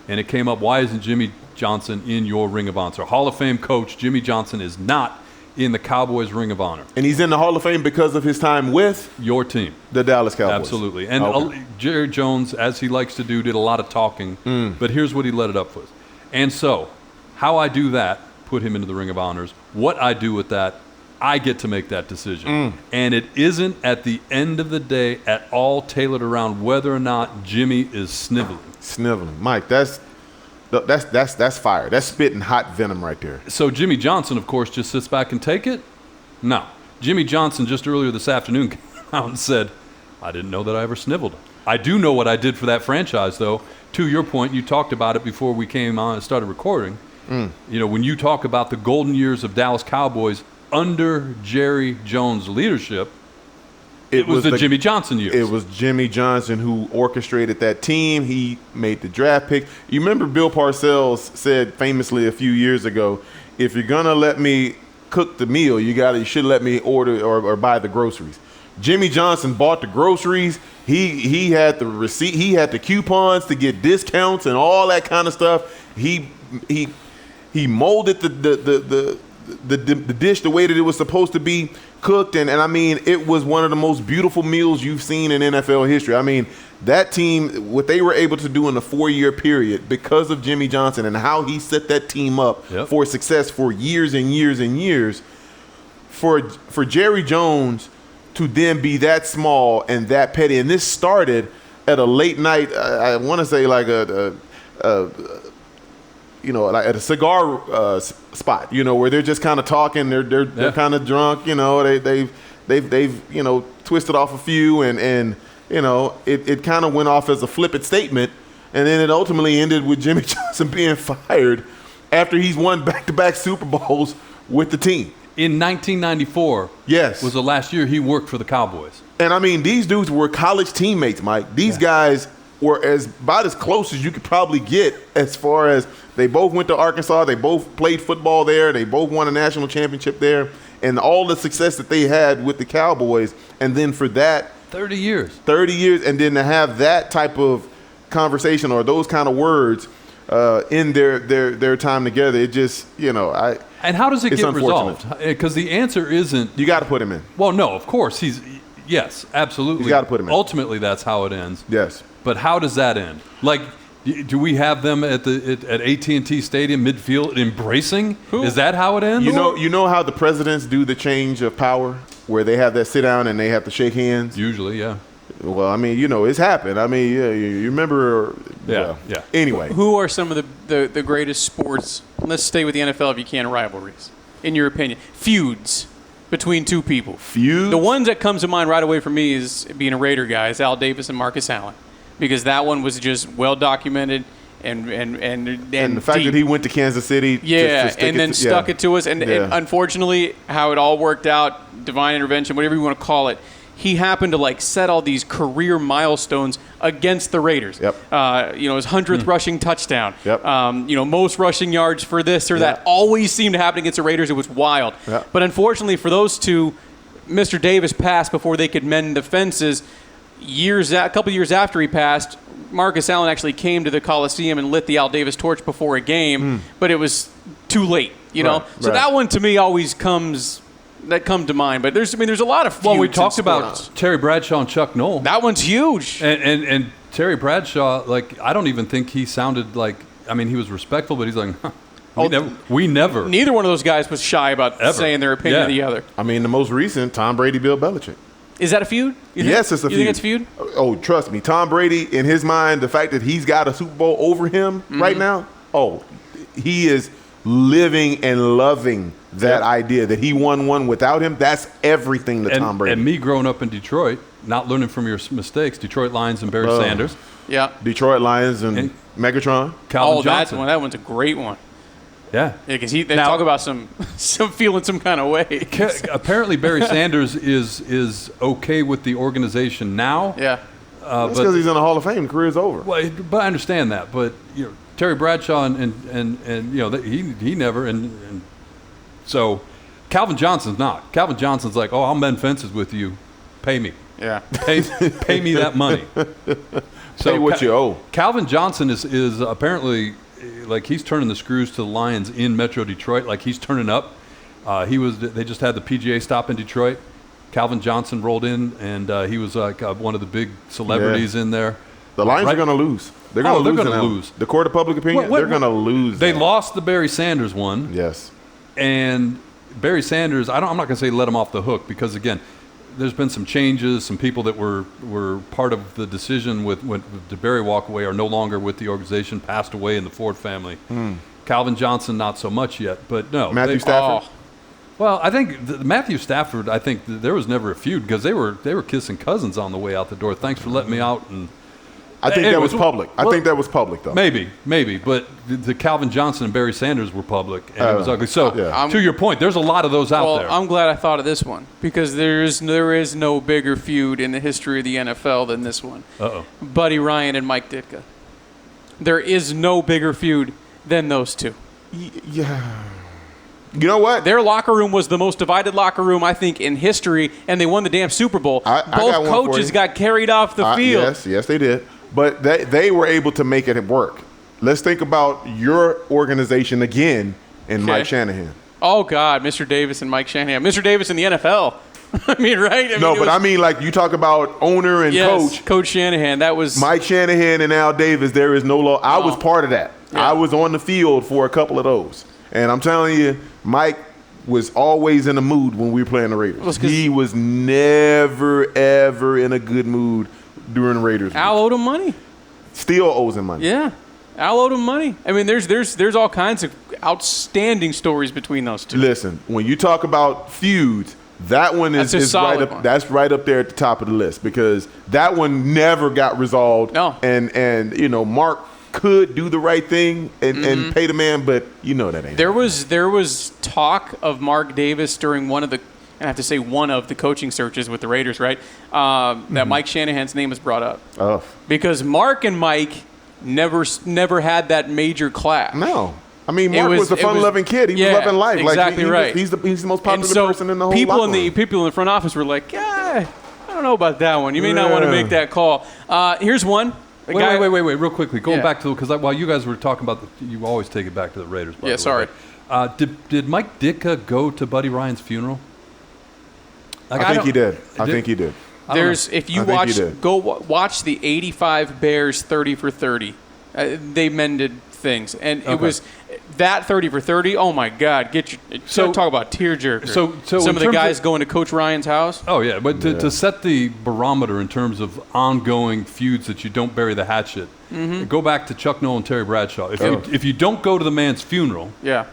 And it came up, why isn't Jimmy Johnson in your Ring of Honor? Hall of Fame coach Jimmy Johnson is not in the Cowboys Ring of Honor. And he's in the Hall of Fame because of his time with your team, the Dallas Cowboys. Absolutely. And Jerry Jones, as he likes to do, did a lot of talking. But here's what he let it up with. And so, how I do that, put him into the Ring of Honors. What I do with that, I get to make that decision. And it isn't, at the end of the day, at all tailored around whether or not Jimmy is sniveling. Mike, that's fire. That's spitting hot venom right there. So Jimmy Johnson, of course, just sits back and take it? No. Jimmy Johnson just earlier this afternoon came out and said, I didn't know that I ever sniveled. I do know what I did for that franchise, though. To your point, you talked about it before we came on and started recording. When you talk about the golden years of Dallas Cowboys under Jerry Jones' leadership, it was the Jimmy Johnson years. It was Jimmy Johnson who orchestrated that team. He made the draft pick. You remember Bill Parcells said famously a few years ago, if you're going to let me cook the meal, you should let me order or buy the groceries. Jimmy Johnson bought the groceries. He had the receipt. He had the coupons to get discounts and all that kind of stuff. He molded the dish the way that it was supposed to be cooked, and I mean, it was one of the most beautiful meals you've seen in NFL history. I mean, that team, what they were able to do in a 4-year period because of Jimmy Johnson and how he set that team up for success for years and years and years, for Jerry Jones to then be that small and that petty. And this started at a late night, I want to say like a like at a cigar spot, where they're just kind of talking. They're kind of drunk. They've twisted off a few, and it kind of went off as a flippant statement, and then it ultimately ended with Jimmy Johnson being fired after he's won back-to-back Super Bowls with the team. In 1994, yes, was the last year he worked for the Cowboys. And I mean, these dudes were college teammates, Mike. These guys were about as close as you could probably get, as far as they both went to Arkansas, they both played football there, they both won a national championship there, and all the success that they had with the Cowboys. And then for that 30 years, and then to have that type of conversation or those kind of words in their time together, it just, And how does it get resolved? Because the answer isn't. You got to put him in. Well, no, of course yes, absolutely. You got to put him in. Ultimately, that's how it ends. Yes. But how does that end? Like, do we have them at AT&T Stadium midfield embracing? Who? Is that how it ends? You know how the presidents do the change of power, where they have that sit down and they have to shake hands? Usually, yeah. Well, I mean, it's happened. I mean, you remember? Yeah. Anyway, Who are some of the greatest sports? Let's stay with the NFL if you can. Rivalries, in your opinion, feuds between two people. Feuds. The ones that comes to mind right away for me is being a Raider guy is Al Davis and Marcus Allen, because that one was just well documented and the fact deep. that he went to Kansas City, stuck it to us, and unfortunately, how it all worked out, divine intervention, whatever you want to call it. He happened to set all these career milestones against the Raiders. Yep. His 100th rushing touchdown. Yep. Most rushing yards for this or that. Always seemed to happen against the Raiders. It was wild. Yep. But unfortunately for those two, Mr. Davis passed before they could mend the fences. A couple years after he passed, Marcus Allen actually came to the Coliseum and lit the Al Davis torch before a game, but it was too late. So that one to me always come to mind. But there's a lot of feuds. Well, we talked about Terry Bradshaw and Chuck Noll. That one's huge. And Terry Bradshaw, I don't even think he sounded like. I mean, he was respectful, but he's like, we never. Neither one of those guys was shy about saying their opinion of the other. I mean, the most recent, Tom Brady, Bill Belichick. Is that a feud? Yes, it's a feud. You think it's a feud? Oh, trust me. Tom Brady, in his mind, the fact that he's got a Super Bowl over him right now, he is living and loving that idea that he won one without him. That's everything to Tom Brady. And me growing up in Detroit, not learning from your mistakes, Detroit Lions and Barry Sanders. Yeah. Detroit Lions and Megatron. Calvin Johnson. That one's a great one. Yeah. Because they talk about some feeling some kind of way. Apparently Barry Sanders is okay with the organization now. Yeah. That's because he's in the Hall of Fame. Career's over. Well, but I understand that. But Terry Bradshaw and he never and so Calvin Johnson's not. Calvin Johnson's like, I'll mend fences with you. Pay me. Yeah. Pay me that money. Pay what you owe. Calvin Johnson is apparently he's turning the screws to the Lions in Metro Detroit. He's turning up. They just had the PGA stop in Detroit. Calvin Johnson rolled in, and he was one of the big celebrities in there. The Lions are going to lose. They're going to lose. The court of public opinion, they're going to lose. They lost the Barry Sanders one. Yes. And Barry Sanders, I'm not going to say let him off the hook, because, again, there's been some changes. Some people that were part of the decision with the Barry walk away are no longer with the organization, passed away in the Ford family. Calvin Johnson, not so much yet, but no. Matthew Stafford? Well, I think Matthew Stafford, there was never a feud, because they were kissing cousins on the way out the door. Thanks for letting me out. And I think that was public. I think that was public, though. Maybe. But the Calvin Johnson and Barry Sanders were public, and it was ugly. So, to your point, there's a lot of those out there. I'm glad I thought of this one, because there is no bigger feud in the history of the NFL than this one. Buddy Ryan and Mike Ditka. There is no bigger feud than those two. Yeah. You know what? Their locker room was the most divided locker room, I think, in history, and they won the damn Super Bowl. Both coaches got carried off the field. Yes, they did. But they were able to make it work. Let's think about your organization again and Mike Shanahan. Oh, God, Mr. Davis and Mike Shanahan. Mr. Davis in the NFL. I mean, right? You talk about owner and coach. Coach Shanahan. That was Mike Shanahan and Al Davis. There is no law. I was part of that. Yeah. I was on the field for a couple of those. And I'm telling you, Mike was always in a mood when we were playing the Raiders. He was never, ever in a good mood during the Raiders. Al owed him money. Still owes him money. Yeah. Al owed him money. I mean, there's all kinds of outstanding stories between those two. Listen, when you talk about feuds, that one is right up. That's right up there at the top of the list because that one never got resolved. No. And Mark could do the right thing and pay the man, but that ain't. There was talk of Mark Davis during one of the coaching searches with the Raiders, right? That Mike Shanahan's name was brought up. Oh. Because Mark and Mike never had that major clash. No. I mean, Mark was a fun-loving kid. He was loving life. Exactly right. He's the most popular person in the whole people locker room. People in the front office were like, I don't know about that one. You may not want to make that call. Here's one. Wait, real quickly. Going back to because while you guys were talking about you always take it back to the Raiders. By the way. Sorry. Did Mike Ditka go to Buddy Ryan's funeral? I think he did. I think he did. If you watch the '85 Bears 30 for 30. They mended things, and it was that 30 for 30. Oh my God! Talk about tearjerker. So some of the guys going to Coach Ryan's house. Oh yeah, but to set the barometer in terms of ongoing feuds that you don't bury the hatchet, go back to Chuck Noll and Terry Bradshaw. If you don't go to the man's funeral, and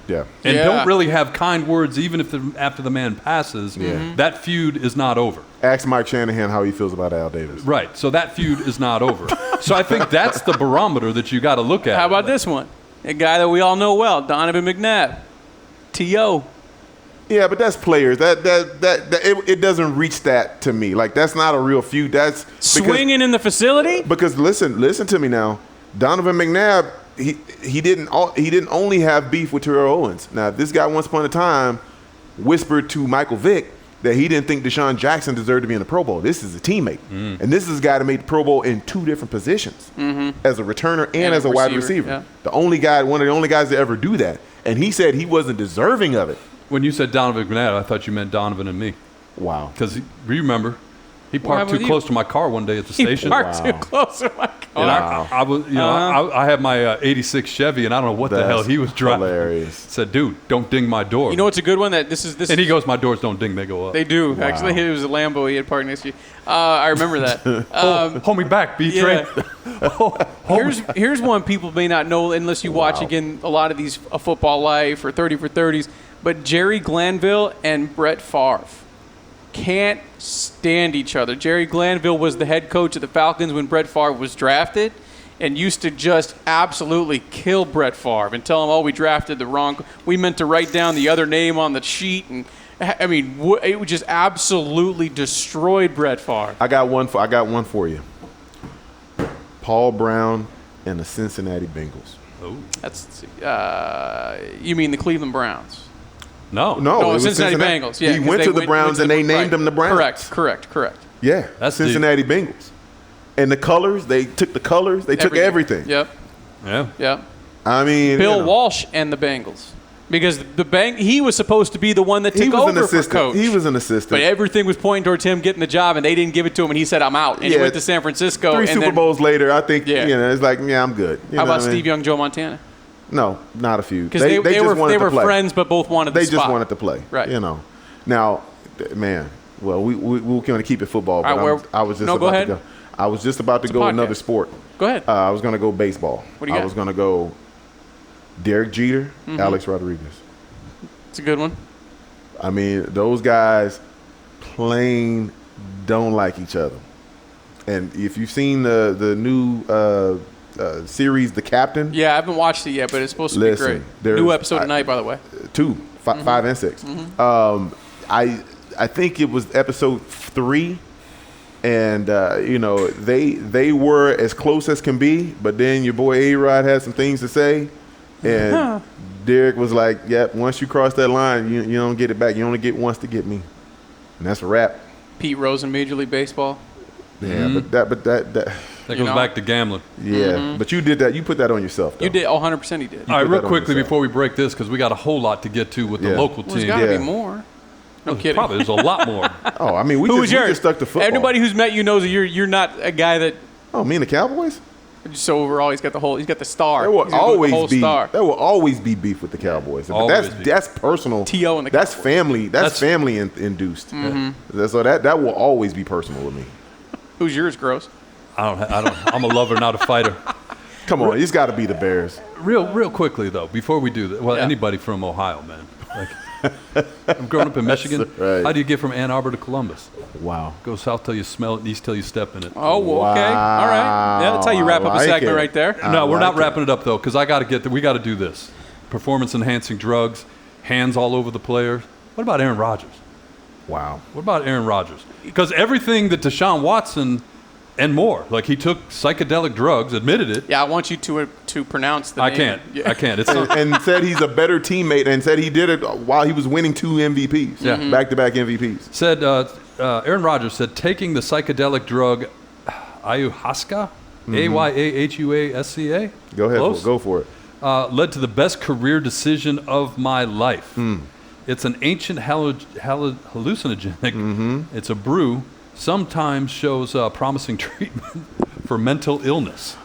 don't really have kind words, even if after the man passes, that feud is not over. Ask Mike Shanahan how he feels about Al Davis. Right, so that feud is not over. So I think that's the barometer that you got to look at. How about this one? A guy that we all know well, Donovan McNabb, T.O. Yeah, but that's players. It doesn't reach that to me. Like that's not a real feud. That's swinging in the facility. Because listen to me now. Donovan McNabb, he didn't only have beef with Terrell Owens. Now this guy once upon a time whispered to Michael Vick that he didn't think Deshaun Jackson deserved to be in the Pro Bowl. This is a teammate. And this is a guy that made the Pro Bowl in two different positions, as a returner and as a wide receiver. Yeah. One of the only guys to ever do that. And he said he wasn't deserving of it. When you said Donovan McNabb, I thought you meant Donovan and me. Wow. Because remember, he parked too close to my car one day at the station. He parked too close to my car. And I was, I had my '86 Chevy, and I don't know what the hell he was driving. Hilarious. Said, dude, don't ding my door. You know what's a good one? That this and he goes, my doors don't ding, they go up. They do. Wow. Actually, it was a Lambo he had parked next to you. I remember that. Hold me back, B-Train. Yeah. Here's one people may not know unless you watch again a lot of these Football Life or 30 for 30s. But Jerry Glanville and Brett Favre can't stand each other. Jerry Glanville was the head coach of the Falcons when Brett Favre was drafted and used to just absolutely kill Brett Favre and tell him, we drafted the wrong – we meant to write down the other name on the sheet. And I mean, it just absolutely destroyed Brett Favre. I got one for you. Paul Brown and the Cincinnati Bengals. Oh. That's you mean the Cleveland Browns? No, Cincinnati Bengals. Yeah, he went to the Browns and they named him the Browns. Correct. Yeah, that's Cincinnati Bengals. And the colors, they took the colors, they took everything. Yep. Yeah. I mean, Bill Walsh and the Bengals. Because he was supposed to be the one that took over for coach. He was an assistant. But everything was pointing towards him getting the job, and they didn't give it to him, and he said, I'm out. And he went to San Francisco. Three Super Bowls later, I think, it's like, I'm good. How about Steve Young, Joe Montana? No, not a few. Because they were friends, but both wanted the spot. They just wanted to play. Right. Now, man, well, we going to keep it football, but I was just about to go. I was just about to go another sport. Go ahead. I was going to go baseball. What do you got? I was going to go Derek Jeter, Alex Rodriguez. It's a good one. I mean, those guys plain don't like each other. And if you've seen the new series, The Captain. Yeah, I haven't watched it yet, but it's supposed to be great. New episode tonight, by the way. 5 and 6. I think it was episode 3. And, they were as close as can be. But then your boy A-Rod had some things to say. And Derek was like, yep, once you cross that line, you don't get it back. You only get once to get me. And that's a wrap. Pete Rose in Major League Baseball. Yeah, but that goes back to gambling. Yeah, but you did that. You put that on yourself, though. You did. 100% he did. All right, real quickly before we break this, because we got a whole lot to get to with the local team. There's got to be more. No kidding. Probably there's a lot more. Oh, I mean, we just stuck to football. Everybody who's met you knows that you're not a guy that. Oh, me and the Cowboys? So overall, he's got the star. There will always be beef with the Cowboys. But that's personal. T.O. and the That's Cowboys. family. That's family induced. So that will always be personal with me. Who's yours, Grose? I don't. I'm a lover, not a fighter. Come on, it's got to be the Bears. Real quickly, though, before we do that, anybody from Ohio, man. Like, I'm growing up in Michigan. Right. How do you get from Ann Arbor to Columbus? Wow. Go south till you smell it, and east till you step in it. Oh, well, okay. All right. Yeah, that's how you wrap up a segment right there. No, we're not wrapping it up, though, because I got to get we got to do this. Performance-enhancing drugs, hands all over the player. What about Aaron Rodgers? Wow. What about Aaron Rodgers? Because everything that Deshaun Watson and more, like he took psychedelic drugs, admitted it. Yeah, I want you to pronounce the name. I can't. Yeah. I can't. It's and said he's a better teammate and said he did it while he was winning 2 MVPs. Yeah. Back-to-back MVPs. Said Aaron Rodgers said taking the psychedelic drug ayahuasca, AYAHUASCA. Go ahead. Close? Go for it. Led to the best career decision of my life. It's an ancient hallucinogenic. It's a brew. Sometimes shows promising treatment for mental illness.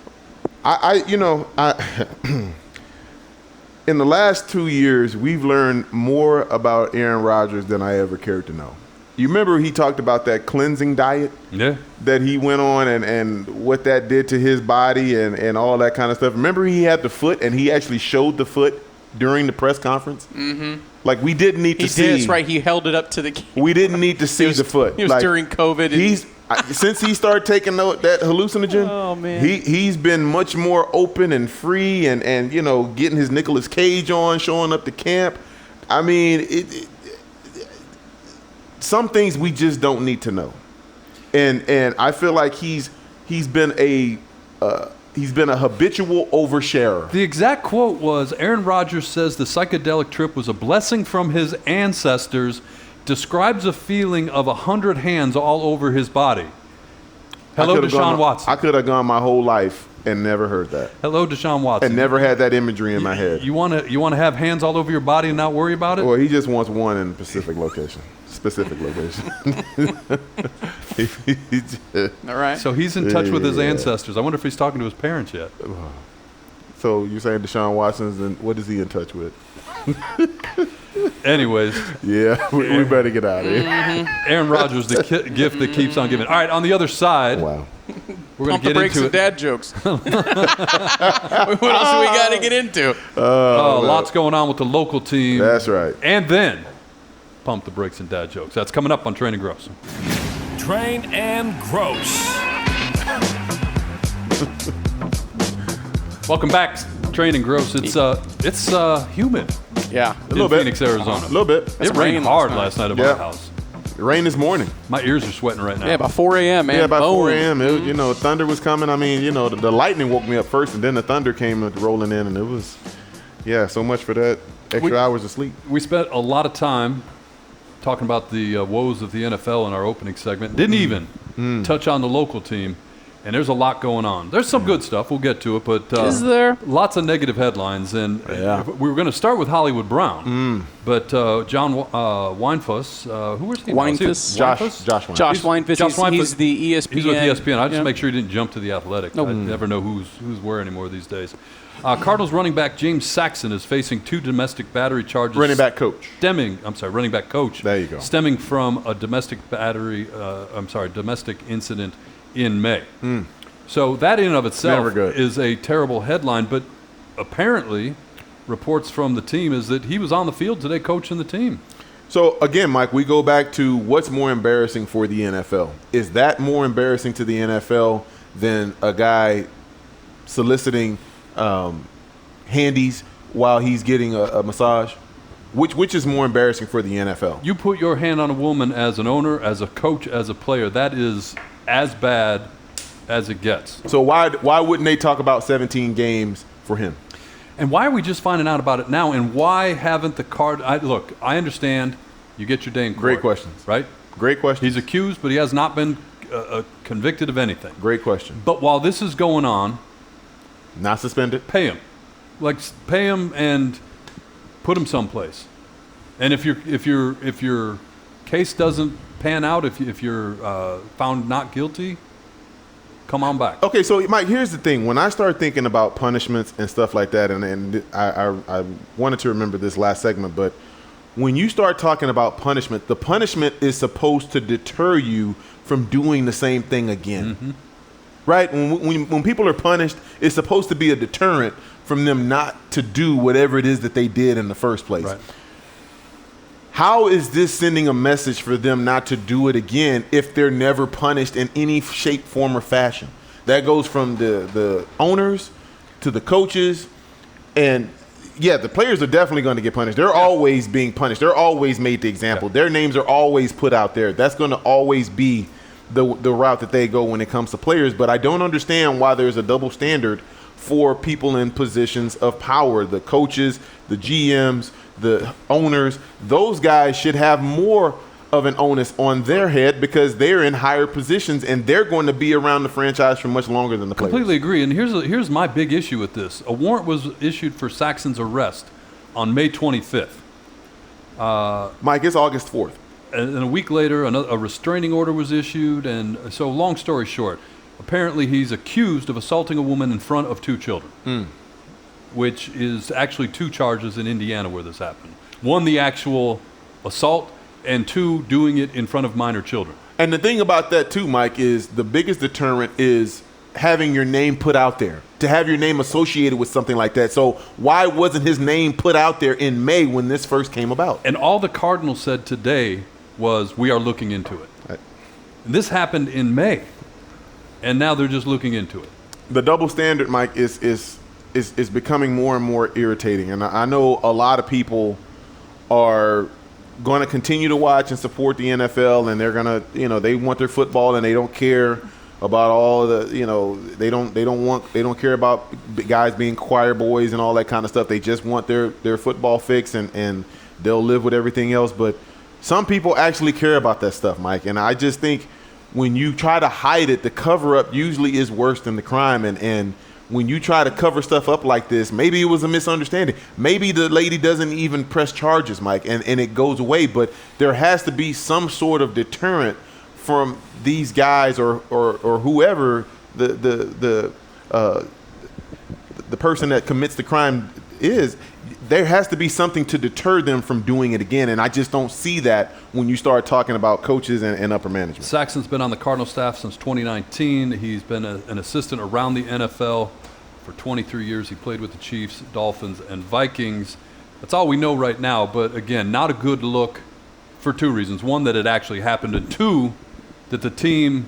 In the last 2 years, we've learned more about Aaron Rodgers than I ever cared to know. You remember he talked about that cleansing diet that he went on and what that did to his body and all that kind of stuff. Remember he had the foot and he actually showed the foot during the press conference? Mm-hmm. Like we didn't need to see. He did, that's right. He held it up to the camera. We didn't need to see the foot. It was during COVID. Since he started taking that hallucinogen, he's been much more open and free and getting his Nicolas Cage on, showing up to camp. I mean, some things we just don't need to know, and I feel like he's been a habitual oversharer. The exact quote was, Aaron Rodgers says the psychedelic trip was a blessing from his ancestors, describes a feeling of 100 hands all over his body. Hello, Deshaun Watson. I could have gone my whole life and never heard that. Hello, Deshaun Watson. And never had that imagery in my head. You want to have hands all over your body and not worry about it? Well, he just wants one in a specific location. All right. So he's in touch with his ancestors. I wonder if he's talking to his parents yet. So you're saying Deshaun Watson's and what is he in touch with? Anyways. Yeah, we better get out of here. Aaron Rodgers, the gift that keeps on giving. All right, on the other side. Wow. We're going to get into it. Dad jokes. What else do we got to get into? Lots going on with the local team. That's right. And then pump the brakes and dad jokes. That's coming up on Train and Grose. Train and Grose. Welcome back, Train and Grose. It's humid. Yeah, a little in bit. Phoenix, Arizona. A little bit. It rained hard last night at my house. It rained this morning. My ears are sweating right now. Yeah, about 4 a.m., man. Yeah, about 4 a.m. Thunder was coming. I mean, the lightning woke me up first, and then the thunder came rolling in, and it was, so much for that extra hours of sleep. We spent a lot of time talking about the woes of the NFL in our opening segment. Didn't even touch on the local team, and there's a lot going on. There's some good stuff. We'll get to it, but is there? Lots of negative headlines. And we were going to start with Hollywood Brown, but John Weinfuss, who was he? Weinfuss. Josh Weinfuss. He's the ESPN. He's with ESPN. I just make sure he didn't jump to the Athletic. I never know who's where anymore these days. Cardinals running back James Saxon is facing 2 domestic battery charges. Running back coach. Running back coach. There you go. Stemming from a domestic incident in May. So that in and of itself is a terrible headline, but apparently reports from the team is that he was on the field today coaching the team. So again, Mike, we go back to what's more embarrassing for the NFL. Is that more embarrassing to the NFL than a guy soliciting handies while he's getting a massage? Which is more embarrassing for the NFL? You put your hand on a woman as an owner, as a coach, as a player. That is as bad as it gets. So why wouldn't they talk about 17 games for him? And why are we just finding out about it now? And why haven't the look, I understand you get your day in court. Great questions. Right? Great question. He's accused, but he has not been convicted of anything. Great question. But while this is going on, not suspended. Pay him. Pay him and put him someplace. And if your case doesn't pan out, if you're found not guilty, come on back. Okay, so Mike, here's the thing. When I start thinking about punishments and stuff like that, and I wanted to remember this last segment, but when you start talking about punishment, the punishment is supposed to deter you from doing the same thing again. right? When people are punished, it's supposed to be a deterrent from them not to do whatever it is that they did in the first place. Right. How is this sending a message for them not to do it again if they're never punished in any shape, form, or fashion? That goes from the owners to the coaches. And, yeah, the players are definitely going to get punished. They're always being punished. They're always made the example. Their names are always put out there. That's going to always be the route that they go when it comes to players. But I don't understand why there's a double standard for people in positions of power. The coaches, the GMs, the owners, those guys should have more of an onus on their head because they're in higher positions and they're going to be around the franchise for much longer than the players. Completely agree. And here's my big issue with this. A warrant was issued for Saxon's arrest on May 25th. Mike, it's August 4th. And a week later, a restraining order was issued. And so long story short, apparently he's accused of assaulting a woman in front of 2 children, which is actually 2 charges in Indiana where this happened. 1, the actual assault, and 2, doing it in front of minor children. And the thing about that too, Mike, is the biggest deterrent is having your name put out there, to have your name associated with something like that. So why wasn't his name put out there in May when this first came about? And all the Cardinals said today was, we are looking into it. Right. And this happened in May, and now they're just looking into it. The double standard, Mike, is becoming more and more irritating. And I know a lot of people are going to continue to watch and support the NFL, and they're going to, they want their football and they don't care about all the, they don't care about guys being choir boys and all that kind of stuff. They just want their football fix and they'll live with everything else. But some people actually care about that stuff, Mike. And I just think when you try to hide it, the cover up usually is worse than the crime. And when you try to cover stuff up like this, maybe it was a misunderstanding. Maybe the lady doesn't even press charges, Mike, and it goes away. But there has to be some sort of deterrent from these guys or whoever the person that commits the crime is. There has to be something to deter them from doing it again, and I just don't see that when you start talking about coaches and upper management. Saxon's been on the Cardinal staff since 2019. He's been an assistant around the NFL for 23 years. He played with the Chiefs, Dolphins, and Vikings. That's all we know right now, but again, not a good look for 2 reasons. 1, that it actually happened, and 2, that the team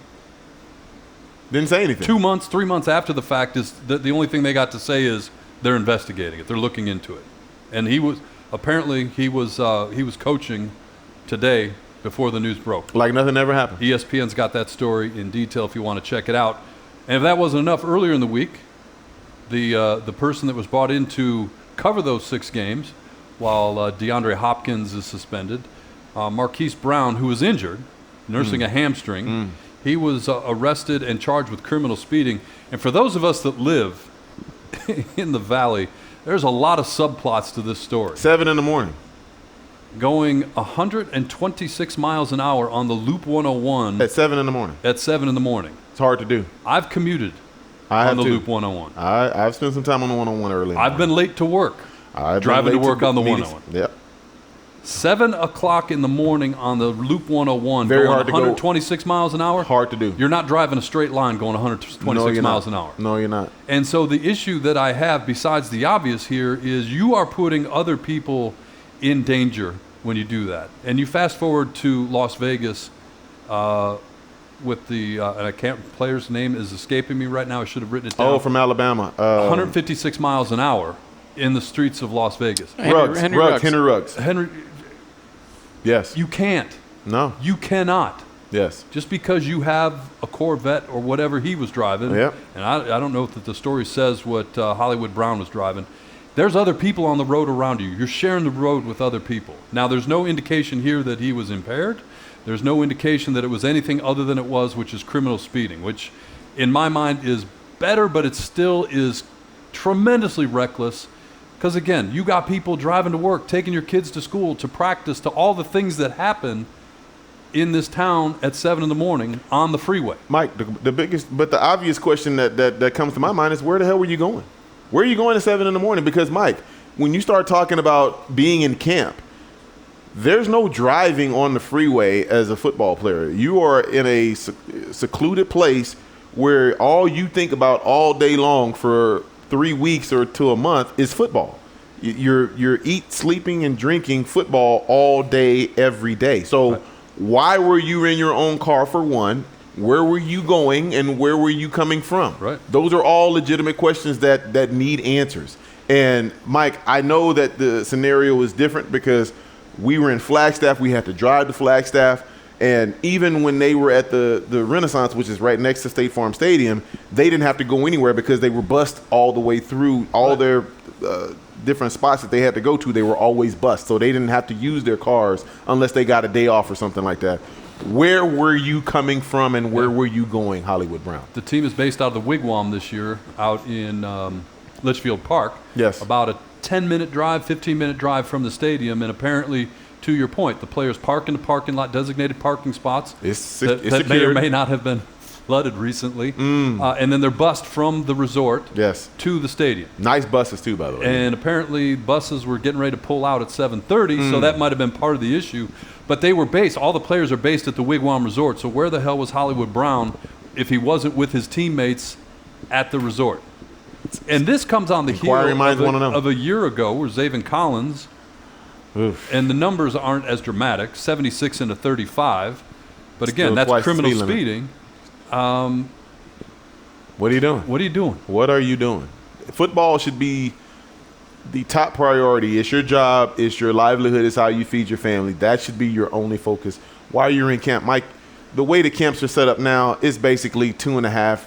didn't say anything. 2 months, 3 months after the fact is that the only thing they got to say is they're investigating it. They're looking into it. And he was coaching today before the news broke. Like nothing ever happened. ESPN's got that story in detail if you want to check it out. And if that wasn't enough, earlier in the week, the person that was brought in to cover those 6 games while DeAndre Hopkins is suspended, Marquise Brown, who was injured, nursing a hamstring, he was arrested and charged with criminal speeding. And for those of us that live in the Valley, there's a lot of subplots to this story. 7 in the morning. Going 126 miles an hour on the Loop 101. At 7 in the morning. At 7 in the morning. It's hard to do. I've commuted on the Loop 101. I've spent some time on the 101 early. I've been late to work. Driving to work on the 101. Yep. 7 o'clock in the morning on the Loop 101, Very going hard to 126 miles an hour. Hard to do. You're not driving a straight line going 126 miles an hour. No, you're not. And so the issue that I have, besides the obvious here, is you are putting other people in danger when you do that. And you fast forward to Las Vegas with the and I can't, player's name is escaping me right now. I should have written it down. Oh, from Alabama. 156 miles an hour in the streets of Las Vegas. Henry Ruggs. Yes. You can't. No. You cannot. Yes. Just because you have a Corvette or whatever he was driving, yep. And I don't know if the story says what Hollywood Brown was driving, there's other people on the road around you. You're sharing the road with other people. Now, there's no indication here that he was impaired. There's no indication that it was anything other than it was, which is criminal speeding, which in my mind is better, but it still is tremendously reckless. Because, again, you got people driving to work, taking your kids to school, to practice, to all the things that happen in this town at 7 in the morning on the freeway. Mike, the obvious question that comes to my mind is, where the hell were you going? Where are you going at 7 in the morning? Because, Mike, when you start talking about being in camp, there's no driving on the freeway as a football player. You are in a secluded place where all you think about all day long for 3 weeks or to a month is football. You're sleeping and drinking football all day, every day. So why were you in your own car, for one? Where were you going, and where were you coming from? Right. Those are all legitimate questions that need answers. And, Mike, I know that the scenario is different because we were in Flagstaff. We had to drive to Flagstaff. And even when they were at the Renaissance, which is right next to State Farm Stadium, they didn't have to go anywhere because they were bused all the way through all their different spots that they had to go to. They were always bused. So they didn't have to use their cars unless they got a day off or something like that. Where were you coming from, and where were you going, Hollywood Brown? The team is based out of the Wigwam this year out in Litchfield Park. Yes. About a 10-minute drive, 15-minute drive from the stadium, and apparently, to your point, the players park in the parking lot, designated parking spots that may or may not have been flooded recently, and then they're bused from the resort to the stadium. Nice buses too, by the way. And apparently buses were getting ready to pull out at 7:30, so that might have been part of the issue. But they were based, all the players are based at the Wigwam Resort, so where the hell was Hollywood Brown if he wasn't with his teammates at the resort? And this comes on the heel of a year ago where Zaven Collins, and the numbers aren't as dramatic, 76 into 35, but again, that's criminal speeding. What are you doing? What are you doing? What are you doing? Football should be the top priority. It's your job. It's your livelihood. It's how you feed your family. That should be your only focus while you're in camp. Mike, the way the camps are set up now is basically 2.5,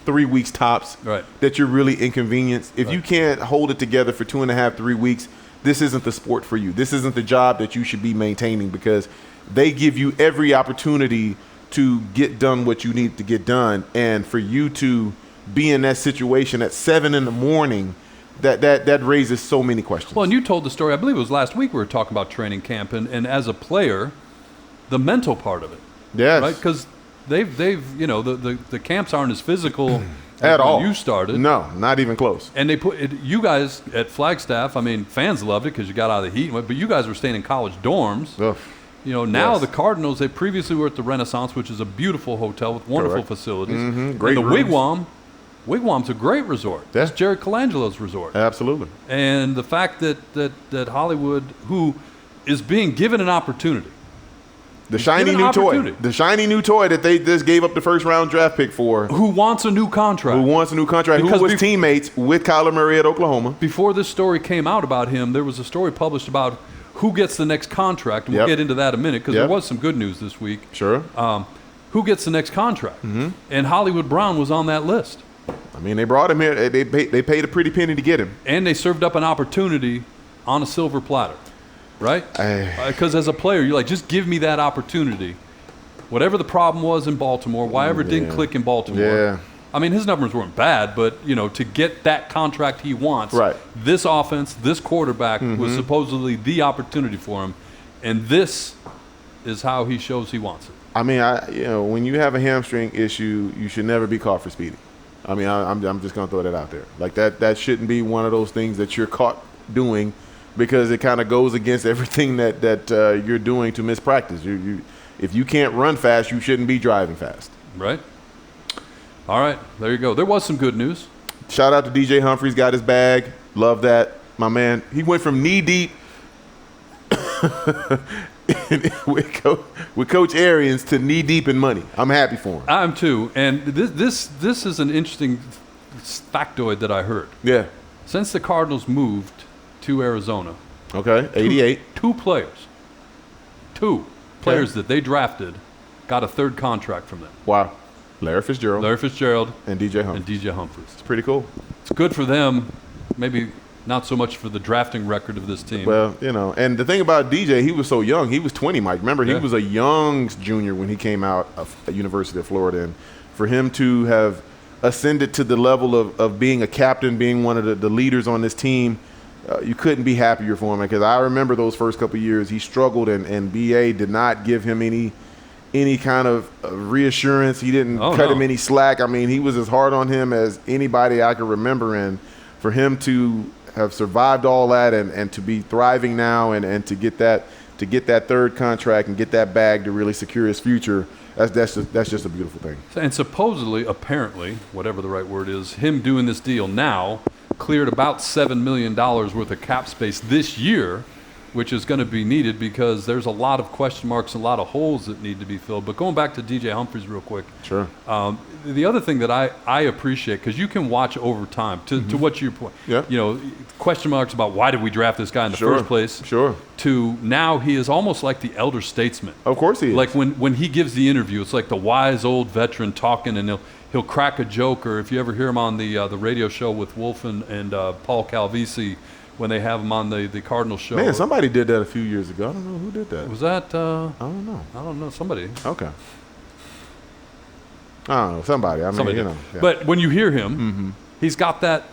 3 weeks tops that you're really inconvenienced. If you can't hold it together for 2.5, 3 weeks, this isn't the sport for you. This isn't the job that you should be maintaining, because they give you every opportunity to get done what you need to get done. And for you to be in that situation at 7 a.m, that raises so many questions. Well, and you told the story, I believe it was last week we were talking about training camp, and as a player, the mental part of it. Yes. Right? Because they've you know, the camps aren't as physical at all. When you started. No, not even close. And they put you guys at Flagstaff, I mean, fans loved it because you got out of the heat, but you guys were staying in college dorms. Ugh. You know, now the Cardinals, they previously were at the Renaissance, which is a beautiful hotel with wonderful facilities. Great and the rooms. Wigwam's a great resort. That's Jerry Colangelo's resort. Absolutely. And the fact that Hollywood, who is being given an opportunity, the shiny new toy that they just gave up the first-round draft pick for, who wants a new contract, who was teammates with Kyler Murray at Oklahoma. Before this story came out about him, there was a story published about who gets the next contract, and we'll get into that in a minute because there was some good news this week. Sure. Who gets the next contract? And Hollywood Brown was on that list. I mean, they brought him here. They paid a pretty penny to get him. And they served up an opportunity on a silver platter, right? Because as a player, you're like, just give me that opportunity. Whatever the problem was in Baltimore, whatever didn't click in Baltimore. Yeah. I mean, his numbers weren't bad, but, you know, to get that contract he wants, this offense, this quarterback was supposedly the opportunity for him, and this is how he shows he wants it. I mean, when you have a hamstring issue, you should never be caught for speeding. I mean, I'm just going to throw that out there. Like, that shouldn't be one of those things that you're caught doing, because it kind of goes against everything that you're doing to miss practice. If you can't run fast, you shouldn't be driving fast. Right. All right, there you go. There was some good news. Shout out to DJ Humphries, got his bag. Love that, my man. He went from knee deep with Coach Arians to knee deep in money. I'm happy for him. I'm too. And this is an interesting factoid that I heard. Yeah. Since the Cardinals moved to Arizona, 88, two players that they drafted got a third contract from them. Wow. Larry Fitzgerald and DJ Humphries. It's pretty cool. It's good for them. Maybe not so much for the drafting record of this team. Well, and the thing about DJ, he was so young. He was 20, Mike. Remember, he was a young junior when he came out of the University of Florida. And for him to have ascended to the level of being a captain, being one of the leaders on this team, you couldn't be happier for him. Because I remember those first couple of years, he struggled, and BA did not give him any kind of reassurance. He didn't cut him any slack. I mean, he was as hard on him as anybody I can remember. And for him to have survived all that and to be thriving now and to get that to get that third contract and get that bag to really secure his future, that's just a beautiful thing. And supposedly, apparently, whatever the right word is, him doing this deal now cleared about $7 million worth of cap space this year, which is going to be needed because there's a lot of question marks, a lot of holes that need to be filled. But going back to DJ Humphries real quick. Sure. The other thing that I appreciate, because you can watch over time, to what your point, question marks about why did we draft this guy in the first place, to now he is almost like the elder statesman. Of course he is. Like when he gives the interview, it's like the wise old veteran talking, and he'll crack a joke, or if you ever hear him on the radio show with Wolf and Paul Calvisi, when they have him on the Cardinals show. Man, somebody did that a few years ago. I don't know who did that. Was that? I don't know. I don't know. Somebody. Okay. I don't know. Somebody. I mean, Yeah. But when you hear him, he's got that.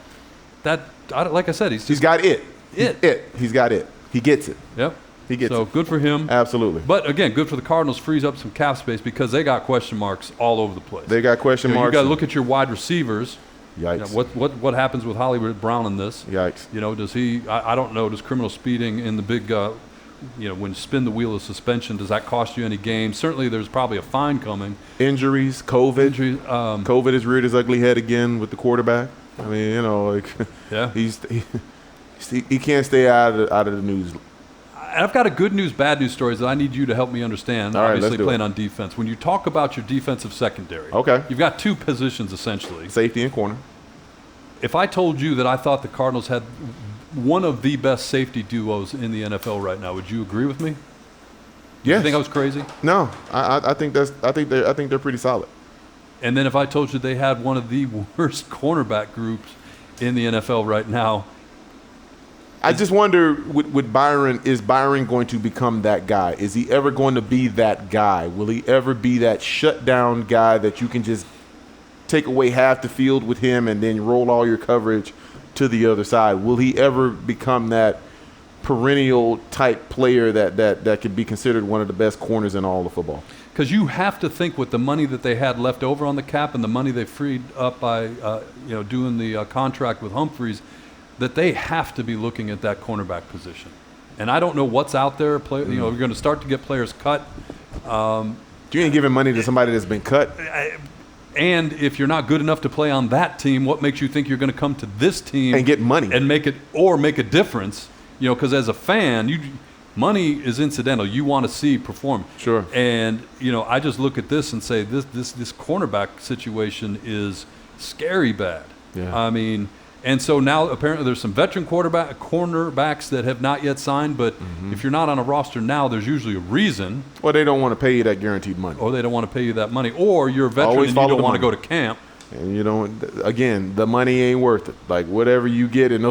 Like I said, he's got it. He's got it. He gets it. Yep. He gets it. So good for him. Absolutely. But again, good for the Cardinals. Frees up some cap space because they got question marks all over the place. They got question marks. You got to look at your wide receivers. Yikes. What happens with Hollywood Brown in this? Yikes. Does he? I don't know. Does criminal speeding in the big, when you spin the wheel of suspension, does that cost you any games? Certainly, there's probably a fine coming. Injuries, COVID. COVID has reared his ugly head again with the quarterback. I mean, yeah, he can't stay out of the news. I've got a good news, bad news stories that I need you to help me understand. All right, obviously, let's do playing it. on defense. When you talk about your defensive secondary, okay, you've got two positions essentially: safety and corner. If I told you that I thought the Cardinals had one of the best safety duos in the NFL right now, would you agree with me? Yes. You think I was crazy? No, I think they're pretty solid. And then if I told you they had one of the worst cornerback groups in the NFL right now, I just wonder, with Byron, is Byron going to become that guy? Is he ever going to be that guy? Will he ever be that shutdown guy that you can just take away half the field with him and then roll all your coverage to the other side? Will he ever become that perennial type player that could be considered one of the best corners in all of football? Because you have to think with the money that they had left over on the cap and the money they freed up by doing the contract with Humphries, that they have to be looking at that cornerback position. And I don't know what's out there. We're going to start to get players cut. You ain't giving money to somebody that's been cut. And if you're not good enough to play on that team, what makes you think you're going to come to this team and get money and make a difference? Because as a fan, money is incidental. You want to see perform. Sure. And I just look at this and say this cornerback situation is scary bad. Yeah. I mean, and so now apparently there's some veteran cornerbacks that have not yet signed, but if you're not on a roster now, there's usually a reason. Or they don't want to pay you that guaranteed money. Or they don't want to pay you that money. Or you're a veteran and you don't want to go to camp. And again, the money ain't worth it. Like whatever you get, and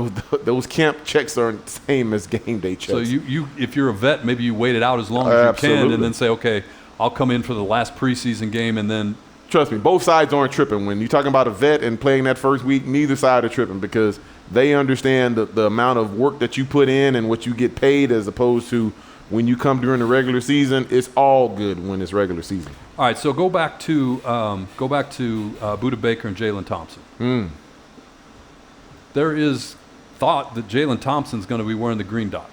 those camp checks aren't the same as game day checks. So you if you're a vet, maybe you wait it out as long as you can, and then say, okay, I'll come in for the last preseason game, and then. Trust me, both sides aren't tripping. When you're talking about a vet and playing that first week, neither side are tripping because they understand the amount of work that you put in and what you get paid, as opposed to when you come during the regular season. It's all good when it's regular season. All right, so go back to Budda Baker and Jalen Thompson. There is thought that Jalen Thompson's going to be wearing the green dot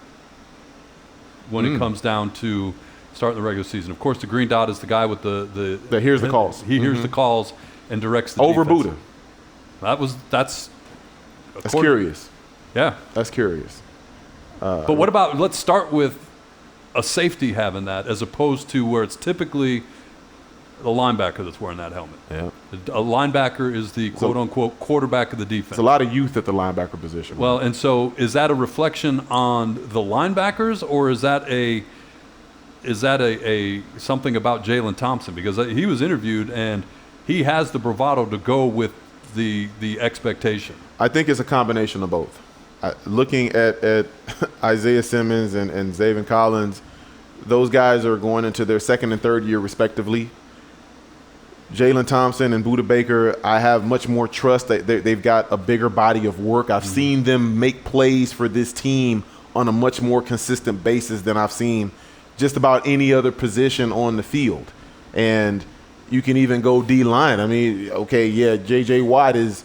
when it comes down to starting the regular season. Of course, the green dot is the guy with the hears the calls. He hears the calls and directs the over defense. Budda. That's curious. Yeah, that's curious. But what about? Let's start with a safety having that, as opposed to where it's typically the linebacker that's wearing that helmet. Yeah, a linebacker is the quote-unquote quarterback of the defense. It's a lot of youth at the linebacker position. Well, and so is that a reflection on the linebackers, or is that a something about Jalen Thompson? Because he was interviewed and he has the bravado to go with the expectation. I think it's a combination of both. Looking at Isaiah Simmons and Zaven Collins, those guys are going into their second and third year respectively. Jalen Thompson and Budda Baker, I have much more trust that they've got a bigger body of work. I've seen them make plays for this team on a much more consistent basis than I've seen just about any other position on the field. And you can even go D-line. I mean, okay, yeah, J.J. Watt is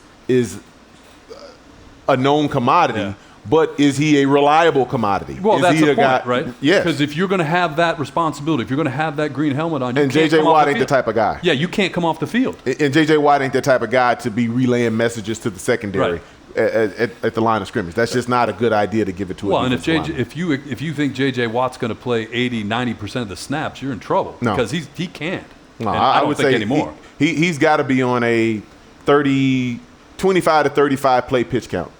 a known commodity, But is he a reliable commodity? Well, is that's he the a point, guy, right? Yes. Because if you're going to have that responsibility, if you're going to have that green helmet on, you And can't J.J. come off Watt the ain't the field. type of guy. Yeah, you can't come off the field. And J.J. Watt ain't the type of guy to be relaying messages to the secondary at the line of scrimmage. That's just not a good idea to give it to Well, a and if defensive lineman. if you think J.J. Watt's going to play 80-90% of the snaps, you're in trouble. No. Because he can't. No, And I don't would think say anymore. He's got to be on a 25 to 35 play pitch count.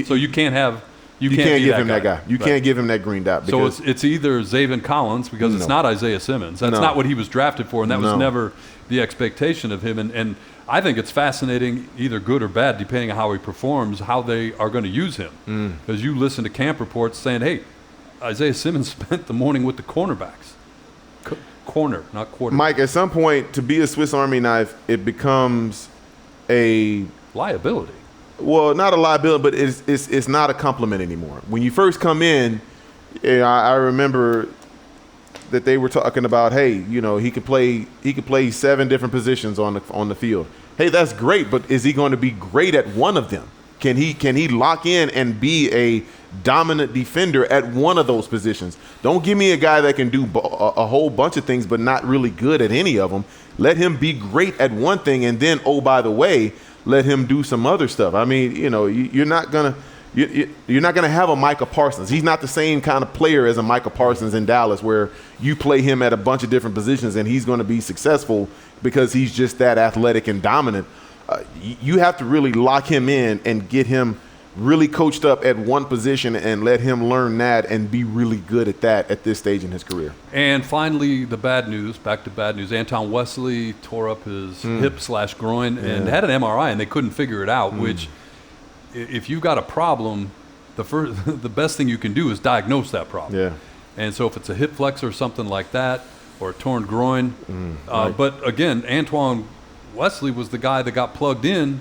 So you can't have You can't can't be give him that guy. You Right. can't give him that green dot. So Because it's either Zaven Collins, because it's No. not Isaiah Simmons. That's No. not what he was drafted for, and that was No. never the expectation of him. And I think it's fascinating, either good or bad, depending on how he performs, how they are going to use him. Because you listen to camp reports saying, hey, Isaiah Simmons spent the morning with the cornerbacks. Corner, not quarterback. Mike, at some point, to be a Swiss Army knife, it becomes a Liability. well, not a liability, but it's not a compliment anymore. When you first come in, I remember that they were talking about, hey, he could play 7 different positions on the field. Hey, that's great, but is he going to be great at one of them? Can he lock in and be a dominant defender at one of those positions? Don't give me a guy that can do a whole bunch of things but not really good at any of them. Let him be great at one thing, and then, oh, by the way, let him do some other stuff. I mean, you're not gonna have a Micah Parsons. He's not the same kind of player as a Micah Parsons in Dallas, where you play him at a bunch of different positions and he's going to be successful because he's just that athletic and dominant. You have to really lock him in and get him really coached up at one position and let him learn that and be really good at that at this stage in his career. And finally, the bad news, back to bad news. Anton Wesley tore up his hip/groin and had an MRI, and they couldn't figure it out, which if you've got a problem, the best thing you can do is diagnose that problem. Yeah. And so if it's a hip flexor or something like that, or a torn groin. Right. But again, Antoine Wesley was the guy that got plugged in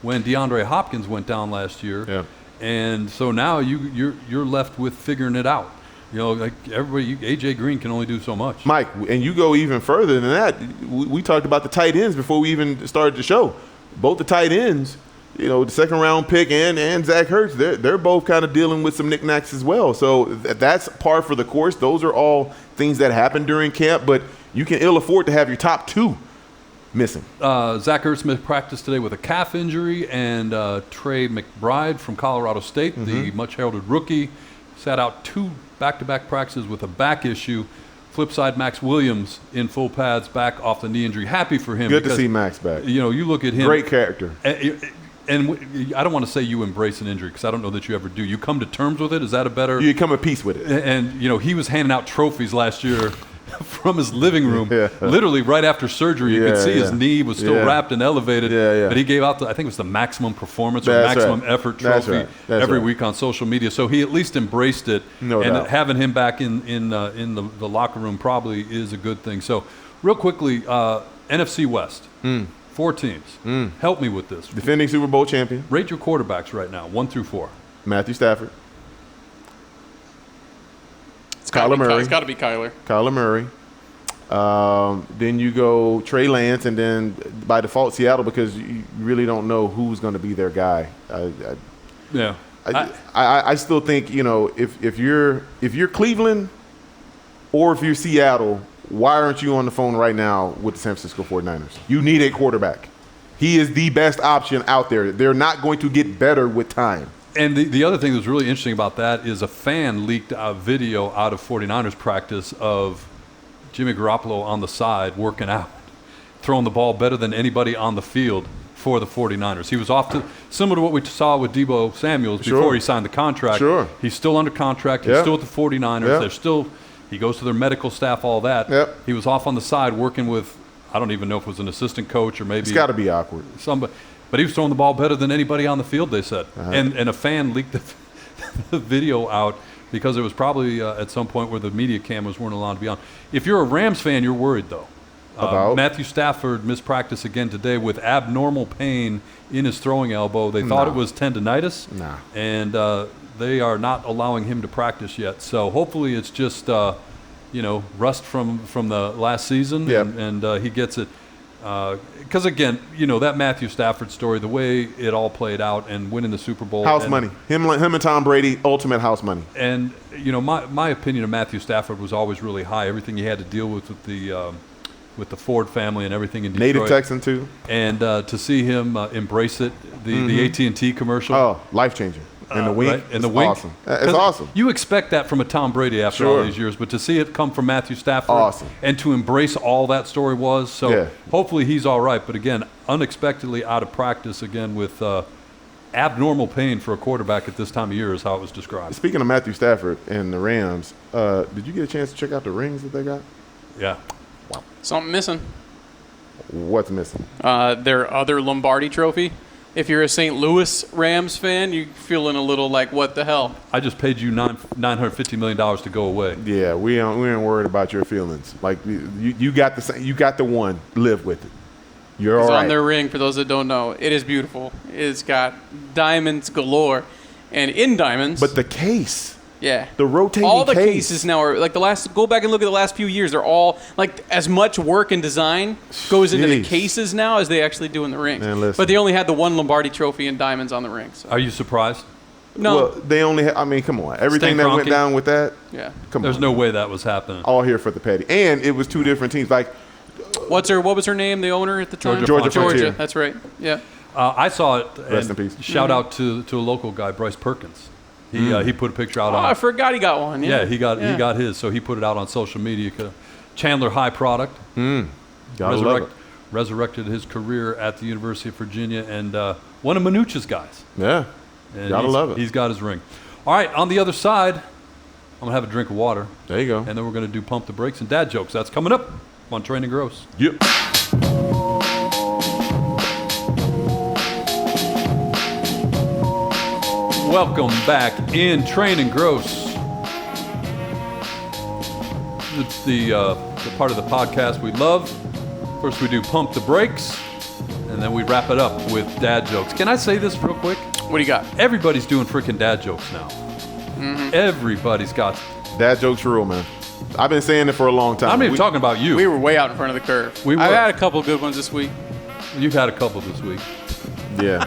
when DeAndre Hopkins went down last year. Yeah. And so now you're left with figuring it out. Like everybody, AJ Green can only do so much. Mike, and you go even further than that. We talked about the tight ends before we even started the show. Both the tight ends, the second round pick and Zach Ertz, they're both kind of dealing with some knickknacks as well. So that's par for the course. Those are all things that happen during camp, but you can ill afford to have your top 2 missing. Zach Ertz missed practice today with a calf injury, and Trey McBride from Colorado State, the much heralded rookie, sat out 2 back-to-back practices with a back issue. Flip side, Max Williams in full pads, back off the knee injury. Happy for him. Good to see Max back. You look at him. Great character. And I don't want to say you embrace an injury because I don't know that you ever do. You come to terms with it? Is that a better? You come at peace with it. And he was handing out trophies last year from his living room, literally right after surgery. You could see his knee was still wrapped and elevated. But he gave out I think it was the maximum performance or maximum effort trophy every week on social media. So he at least embraced it. No doubt. Having him back in the locker room probably is a good thing. So real quickly, NFC West. 4 teams. Help me with this. Defending Super Bowl champion. Rate your quarterbacks right now, 1 through 4. Matthew Stafford. Kyler Murray. It's got to be Kyler. Kyler Murray. Then you go Trey Lance, and then by default Seattle, because you really don't know who's going to be their guy. I still think if you're Cleveland or if you're Seattle, why aren't you on the phone right now with the San Francisco 49ers? You need a quarterback. He is the best option out there. They're not going to get better with time. And the other thing that's really interesting about that is a fan leaked a video out of 49ers practice of Jimmy Garoppolo on the side working out, throwing the ball better than anybody on the field for the 49ers. He was off to similar to what we saw with Deebo Samuels before he signed the contract. Sure. He's still under contract. He's still with the 49ers. He goes to their medical staff, all that. He was off on the side working with, I don't even know if it was an assistant coach or maybe. It's got to be awkward. Somebody. But he was throwing the ball better than anybody on the field, they said. And a fan leaked the video out because it was probably at some point where the media cameras weren't allowed to be on. If you're a Rams fan, you're worried, though. About? Matthew Stafford missed practice again today with abnormal pain in his throwing elbow. They thought it was tendonitis. And they are not allowing him to practice yet. So hopefully it's just, rust from the last season and he gets it. Because, again, that Matthew Stafford story, the way it all played out and winning the Super Bowl. House money. Him and Tom Brady, ultimate house money. And, my opinion of Matthew Stafford was always really high. Everything he had to deal with the Ford family and everything in Detroit. Native Texan, too. And to see him embrace it, the AT&T commercial. Oh, life-changing. And the wink. Right? And the wink. Awesome. It's awesome. You expect that from a Tom Brady after all these years, but to see it come from Matthew Stafford Awesome. and to embrace all that story was. So hopefully he's all right. But again, unexpectedly out of practice again with abnormal pain for a quarterback at this time of year is how it was described. Speaking of Matthew Stafford and the Rams, did you get a chance to check out the rings that they got? Yeah. Wow. Something missing. What's missing? Their other Lombardi trophy. If you're a St. Louis Rams fan, you're feeling a little like, what the hell? I just paid you $950 million to go away. Yeah, we ain't worried about your feelings. Like you got the one. Live with it. You're all right. It's on their ring. For those that don't know, it is beautiful. It's got diamonds galore, and in diamonds. But the case. Yeah. The rotating all the case. cases now are like go back and look at the last few years. They're all like as much work and design goes into the cases now as they actually do in the rings. Man, listen. But they only had the one Lombardi trophy and diamonds on the rings. So. Are you surprised? No. Well, they only come on. Everything that went down with that. Yeah. Come on. There's no way that was happening. All here for the petty. And it was two different teams. Like what was her name, the owner at the time? Georgia Frontier. That's right. Yeah. I saw it. Rest in peace. Shout out to a local guy, Bryce Perkins. He put a picture out on. I forgot he got one. Yeah, he got his. So he put it out on social media. Chandler High product. Resurrected his career at the University of Virginia and one of Minucci's guys. Yeah, and gotta love it. He's got his ring. All right, on the other side, I'm gonna have a drink of water. There you go. And then we're gonna do pump the brakes and dad jokes. That's coming up on Training Grose. Yep. Welcome back in Training Grose. It's the part of the podcast we love. First we do Pump the Brakes, and then we wrap it up with dad jokes. Can I say this real quick? What do you got? Everybody's doing freaking dad jokes now. Mm-hmm. Everybody's got dad jokes rule, man. I've been saying it for a long time. I'm not even talking about you. We were way out in front of the curve. I've had a couple good ones this week. You've had a couple this week. Yeah.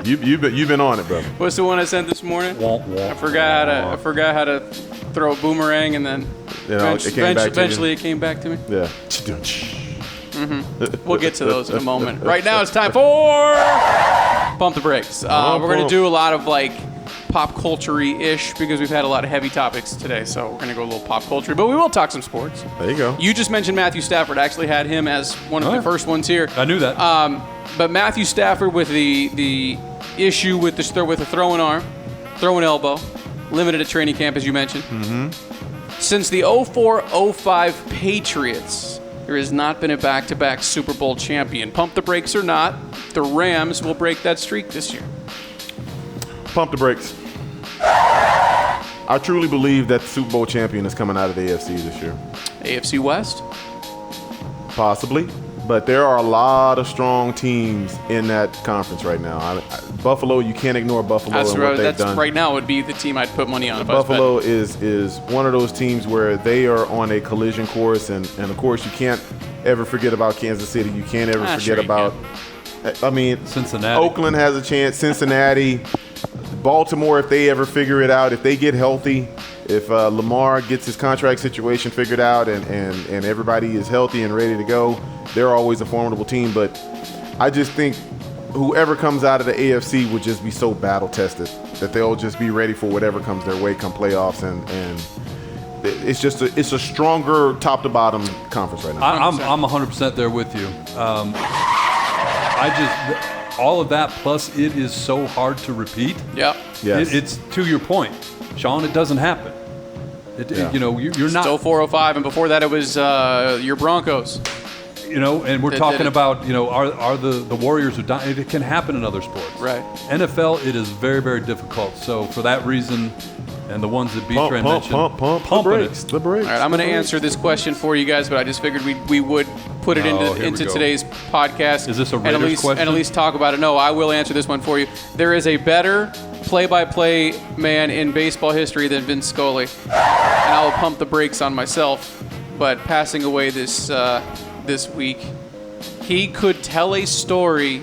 You've been on it, brother. What's the one I sent this morning? I forgot how to throw a boomerang, and then eventually it came back to me. Yeah. Mm-hmm. We'll get to those in a moment. Right now it's time for Pump the Brakes. We're going to do a lot of like pop culture-y-ish because we've had a lot of heavy topics today, so we're going to go a little pop culture, but we will talk some sports. There you go. You just mentioned Matthew Stafford. I actually had him as one of the first ones here. I knew that. But Matthew Stafford with the issue with the throwing arm, throwing elbow, limited at training camp, as you mentioned. Mm-hmm. Since the 04-05 Patriots, there has not been a back-to-back Super Bowl champion. Pump the brakes or not, the Rams will break that streak this year. Pump the brakes. I truly believe that the Super Bowl champion is coming out of the AFC this year. AFC West? Possibly. But there are a lot of strong teams in that conference right now. Buffalo, you can't ignore Buffalo and what they've done. Right now would be the team I'd put money on. Buffalo is one of those teams where they are on a collision course, and of course you can't ever forget about Kansas City. You can't ever forget about. I mean, Cincinnati. Oakland has a chance. Cincinnati, Baltimore, if they ever figure it out, if they get healthy, if Lamar gets his contract situation figured out, and everybody is healthy and ready to go, they're always a formidable team. But I just think whoever comes out of the AFC would just be so battle tested that they'll just be ready for whatever comes their way come playoffs, and it's just a stronger top to bottom conference right now. I'm 100% there with you. All of that, plus it is so hard to repeat. Yeah. Yes. It's to your point, Sean. It doesn't happen. You're not. Still 405, and before that it was your Broncos. And we're talking about, are the Warriors who die? It can happen in other sports. Right. NFL, it is very, very difficult. So for that reason, and the ones that B-Train mentioned, pump the brakes. The brakes. All right, I'm going to answer this question for you guys, but I just figured we would put it into today's podcast. Is this a Raiders question? And at least talk about it. No, I will answer this one for you. There is a better play-by-play man in baseball history than Vince Scully, and I will pump the brakes on myself. But passing away this week, he could tell a story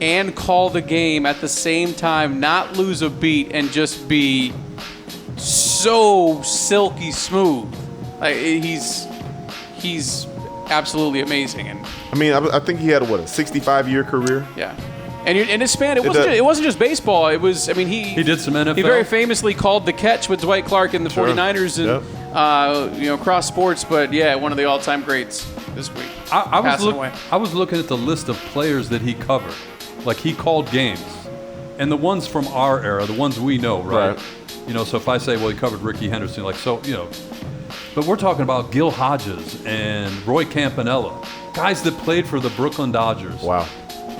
and call the game at the same time, not lose a beat, and just be so silky smooth. Like, he's absolutely amazing. And I mean, I think he had a 65-year career. yeah. And in his span, it wasn't just baseball. It was, I mean, he did some NFL. He very famously called the catch with Dwight Clark in the 49ers and across sports. But yeah, one of the all-time greats this week. I was looking at the list of players that he covered. Like, he called games, and the ones from our era, the ones we know, right? You know, so if I say, well, he covered Ricky Henderson, like, so, you know, but we're talking about Gil Hodges and Roy Campanella, guys that played for the Brooklyn Dodgers. Wow.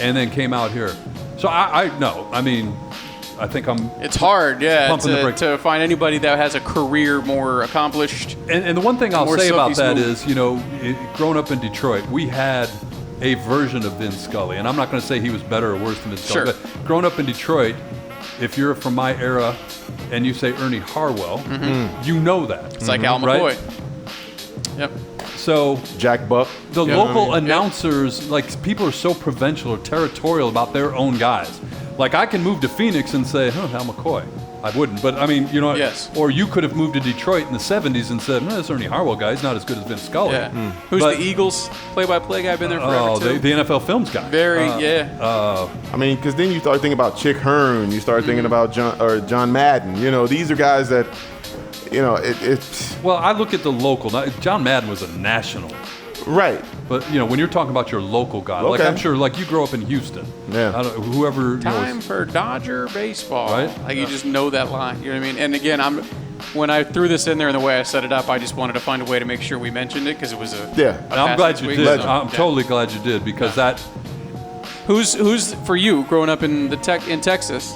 And then came out here. So I think It's hard, to find anybody that has a career more accomplished. And the one thing I'll say about that smooth. is, you know, growing up in Detroit, we had a version of Vin Scully. And I'm not going to say he was better or worse than Vin Scully. Sure. But growing up in Detroit, if you're from my era and you say Ernie Harwell, you know that. It's like Al McCoy. Right? Yep. So Jack Buck. the local announcers, like, people are so provincial or territorial about their own guys. Like, I can move to Phoenix and say, Al McCoy. I wouldn't, but I mean, you know, yes. Or you could have moved to Detroit in the 70s and said, this Ernie Harwell guy, he's not as good as Vin Scully. Yeah. Who's the Eagles play-by-play guy? Been there forever too. The NFL Films guy. I mean, because then you start thinking about Chick Hearn, you start thinking about John Madden. You know, these are guys that, you know, it's. Well, I look at the local. Now, John Madden was a national. Right. But, you know, when you're talking about your local guy, like, I'm sure, like, you grow up in Houston. Yeah. Whoever. Time for Dodger baseball. Right. Like, you just know that line. You know what I mean? And again, when I threw this in there and the way I set it up, I just wanted to find a way to make sure we mentioned it because it was a. Yeah. I'm glad you did. I'm totally glad you did because that. Who's for you growing up in Texas?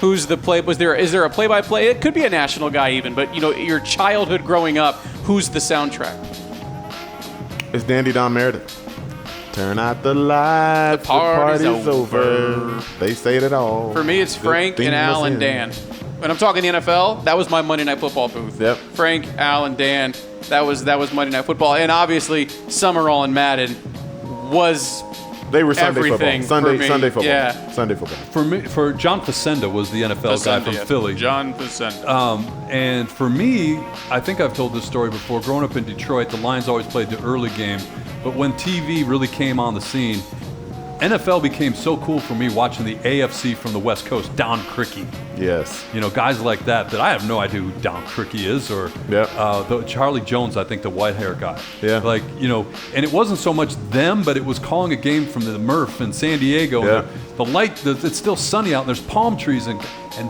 Who's the play? Is there a play-by-play? It could be a national guy even, but you know, your childhood growing up. Who's the soundtrack? It's Dandy Don Meredith. Turn out the lights. The party's over. They say it all. For me, it's Frank and Al and Dan. When I'm talking the NFL, that was my Monday Night Football booth. Yep. Frank, Al, and Dan. That was Monday Night Football, and obviously Summerall and Madden was. They were Sunday everything football. Sunday football. Yeah. Sunday football. For John Facenda was the NFL guy from Philly. John Facenda. And for me, I think I've told this story before. Growing up in Detroit, the Lions always played the early game. But when TV really came on the scene, NFL became so cool for me watching the AFC from the West Coast. Don Criqui. Yes. You know, guys like that I have no idea who Don Criqui is, or Charlie Jones, I think, the white hair guy. Yeah. Like, you know, and it wasn't so much them, but it was calling a game from the Murph in San Diego. Yeah. The light, it's still sunny out, and there's palm trees, and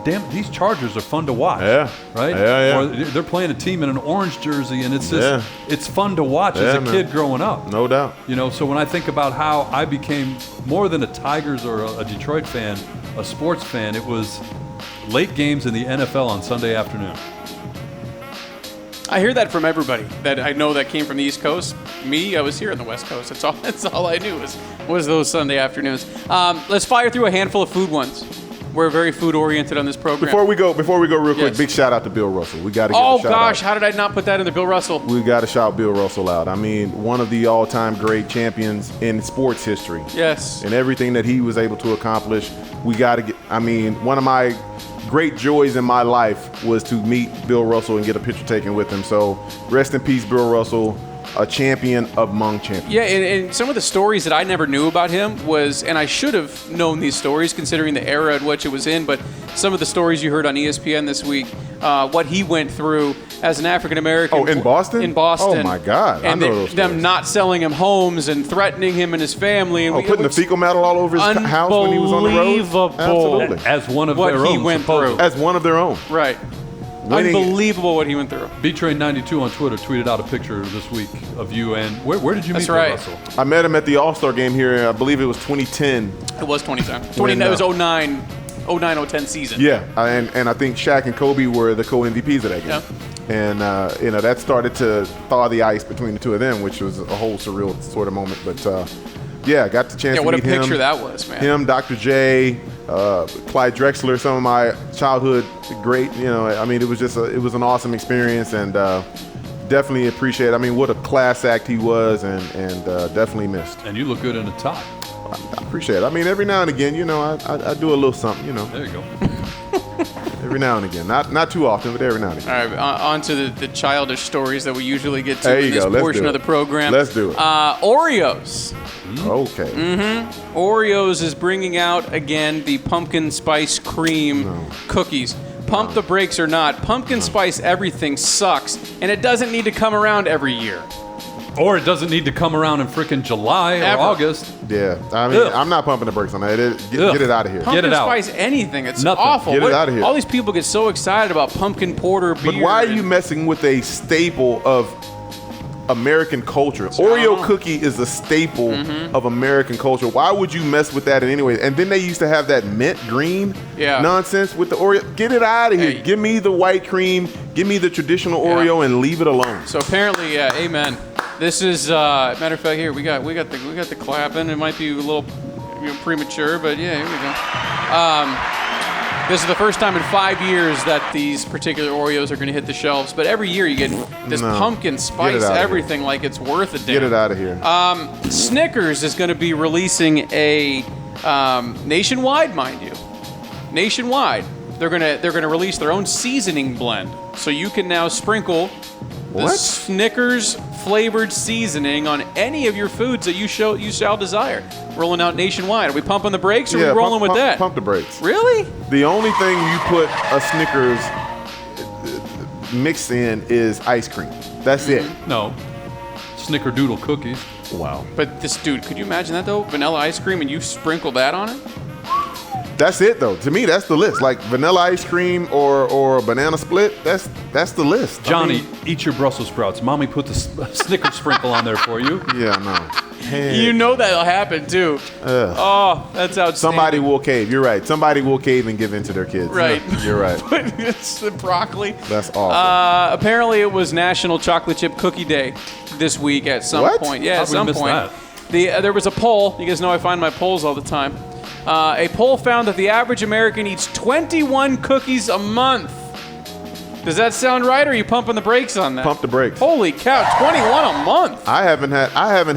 damn, these Chargers are fun to watch. Yeah. Right? Yeah. Or they're playing a team in an orange jersey, and it's just, it's fun to watch as a kid growing up. No doubt. You know, so when I think about how I became more than a Tigers or a Detroit fan, a sports fan, it was late games in the NFL on Sunday afternoon. I hear that from everybody that I know that came from the East Coast. Me, I was here on the West Coast. That's all I knew was those Sunday afternoons. Let's fire through a handful of food ones. We're very food oriented on this program. Before we go real quick, Yes. big shout out to Bill Russell. We got to give Oh a shout gosh, out. how did I not put that in the Bill Russell? We got to shout Bill Russell out. I mean, one of the all-time great champions in sports history. Yes. And everything that he was able to accomplish, we got to get. I mean, one of my great joys in my life was to meet Bill Russell and get a picture taken with him. So rest in peace, Bill Russell, a champion among champions. Yeah, and some of the stories that I never knew about him was, and I should have known these stories considering the era in which it was in, but some of the stories you heard on ESPN this week, what he went through as an African American. Oh, in Boston? In Boston. Oh my God! And I know those them stories. not selling him homes and threatening him and his family. And putting the fecal matter all over his house when he was on the road. Unbelievable. Absolutely. As one of What their he own, went supposedly. through. As one of their own. Right. Winning- Unbelievable what he went through. B-Train92 on Twitter tweeted out a picture this week of you, and where did you meet That's Bill right. Russell? I met him at the All-Star game here. I believe it was 2010. It was 2010. When, It was 09-010 season. Yeah, and I think Shaq and Kobe were the co-MVPs of that game. Yeah. And that started to thaw the ice between the two of them, which was a whole surreal sort of moment. But yeah, got the chance Yeah, to what a meet him. picture that was, man. Him, Dr. J, Clyde Drexler, some of my childhood great. You know, I mean, it was just it was an awesome experience, and definitely appreciate it. I mean, what a class act he was, and definitely missed. And you look good in a tie. I appreciate it. I mean, every now and again, I do a little something, There you go. every now and again. Not too often, but every now and again. All right, on to the childish stories that we usually get to There in you this go. Let's portion do of the it. program. Let's do it. Oreos. Okay. Oreos is bringing out again the pumpkin spice cream cookies. Pump the brakes or not, pumpkin spice everything sucks, and it doesn't need to come around every year. Or it doesn't need to come around in freaking July Ever. or August. Yeah. I mean, Ugh. I'm not pumping the brakes on that. Get it out of here. Get Pumpkin it out. spice anything, it's Nothing. awful. Get it out of here. All these people get so excited about pumpkin porter beer. But why are you and- messing with a staple of American culture? Oreo cookie is a staple of American culture. Why would you mess with that in any way? And then they used to have that mint green nonsense with the Oreo. Get it out of here. Hey. Give me the white cream. Give me the traditional Oreo and leave it alone. So apparently, yeah, amen. This is matter of fact. Here we got the clapping. It might be a little premature, but yeah, here we go. This is the first time in 5 years that these particular Oreos are going to hit the shelves. But every year you get this pumpkin spice outta here. everything like it's worth a damn. Get it out of here. Snickers is going to be releasing a nationwide, mind you, nationwide. They're gonna release their own seasoning blend, so you can now sprinkle the What? Snickers flavored seasoning on any of your foods that you shall desire. Rolling out nationwide. Are we pumping the brakes, or are we rolling with that? Pump the brakes. Really? The only thing you put a Snickers mix in is ice cream. That's it. No. Snickerdoodle cookies. Wow. But this dude, could you imagine that though? Vanilla ice cream and you sprinkle that on it? That's it though. To me, that's the list. Like vanilla ice cream or a banana split. That's the list. Johnny, eat your Brussels sprouts. Mommy put the Snickers sprinkle on there for you. Yeah, no. You know that'll happen too. Oh, that's outstanding. Somebody will cave. You're right. Somebody will cave and give in to their kids. Right. You're right. But it's the broccoli. That's awesome. Apparently, it was National Chocolate Chip Cookie Day this week at some What? point. Yeah, How'd at we some miss point. that? There was a poll. You guys know I find my polls all the time. A poll found that the average American eats 21 cookies a month. Does that sound right, or are you pumping the brakes on that? Pump the brakes. Holy cow, 21 a month. I haven't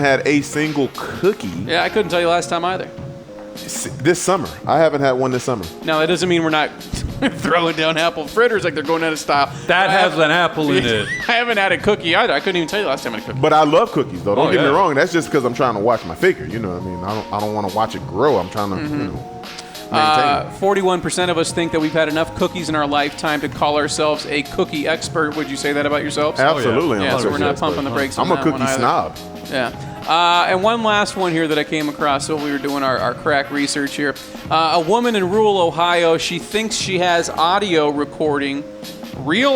had a single cookie Yeah, I couldn't tell you last time either. this summer. I haven't had one this summer. Now, that doesn't mean we're not throwing down apple fritters like they're going out of style. That has an apple in it. I haven't had a cookie either. I couldn't even tell you last time I had a cookie. But I love cookies though. Don't Oh, get me yeah. wrong. That's just because I'm trying to watch my figure. You know what I mean? I don't want to watch it grow. I'm trying to maintain it. 41% of us think that we've had enough cookies in our lifetime to call ourselves a cookie expert. Would you say that about yourselves? Absolutely. Yeah, I'm so we're not 100% pumping the brakes on I'm a that cookie one either. snob. Yeah. And one last one here that I came across while we were doing our crack research here. A woman in rural Ohio, she thinks she has real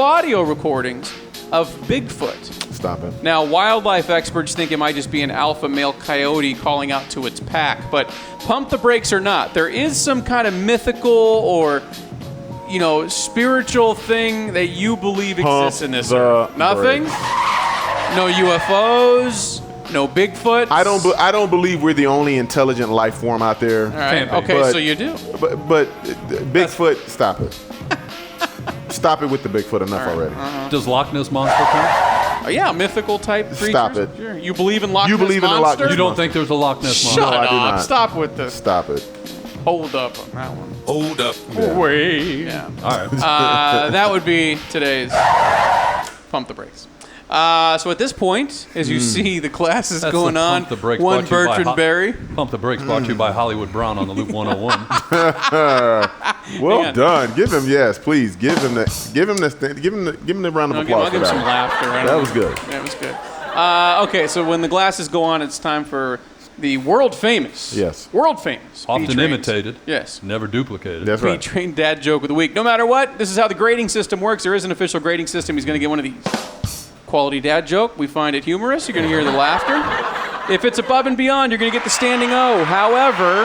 audio recordings of Bigfoot. Stop it. Now, wildlife experts think it might just be an alpha male coyote calling out to its pack, but pump the brakes or not, there is some kind of mythical or, spiritual thing that you believe exists in this the earth. Nothing? brakes. No UFOs? No Bigfoot? I don't believe we're the only intelligent life form out there. All right. Can't be. Okay, But- so you do. But Bigfoot, stop it. Stop it with the Bigfoot enough already. Does Loch Ness Monster count? Yeah, mythical type creatures. Stop it. Sure. You believe in Loch You Ness believe in the Loch Monster? Ness You don't think there's a Loch Ness Monster? Shut No, I do up. not. Stop with this. Stop it. Hold up on that one. Hold up. Wait. Yeah. All right. That would be today's Pump the Brakes. So at this point, as you see the classes That's going the on, Pump the Brakes one brought to you by Bertrand Berry. Pump the Brakes brought to you by Hollywood Brown on the Loop 101. Well Man. done. Give him please. Give him the round of I'll applause give for him some that. laughter. That was good. That was good. Okay, so when the glasses go on, it's time for the world famous. Yes. World famous. Often B-Trains. imitated. Yes. Never duplicated. That's right. B-Train dad joke of the week. No matter what, this is how the grading system works. There is an official grading system. He's going to get one of these. Quality dad joke. We find it humorous. You're going to hear the laughter. If it's above and beyond, you're going to get the standing O. However,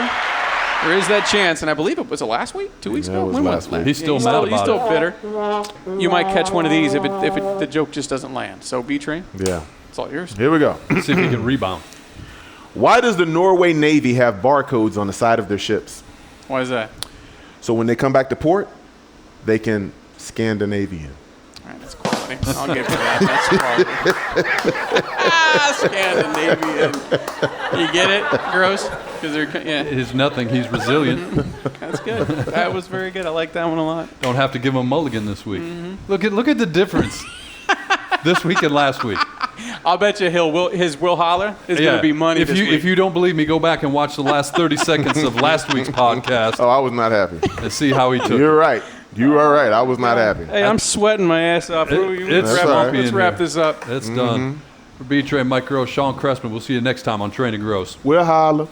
there is that chance, and I believe it was last week, 2 weeks Yeah, ago. it was When last week. He's still mad He's about still it. bitter. You might catch one of these if the joke just doesn't land. So B-Train, Yeah. it's all yours. Here we go. See if he can rebound. Why does the Norway Navy have barcodes on the side of their ships? Why is that? So when they come back to port, they can scan the Navy in. All right, that's quality. quality. I'll give you that. That's quality. Scandinavian. You get it, Grose? Because they're It's nothing. He's resilient. That's good. That was very good. I like that one a lot. Don't have to give him a mulligan this week. Look at the difference this week and last week. I'll bet you his Will Holler is going to be money this week. If you don't believe me, go back and watch the last 30 seconds of last week's podcast Oh, I was not happy. and see how he took You're it. right. You are right. I was not happy. Hey, I'm sweating my ass off. It's Let's wrap this up. It's done. For B-Train, Mike Grose, Sean Cressman, we'll see you next time on Training Gross. We'll holler.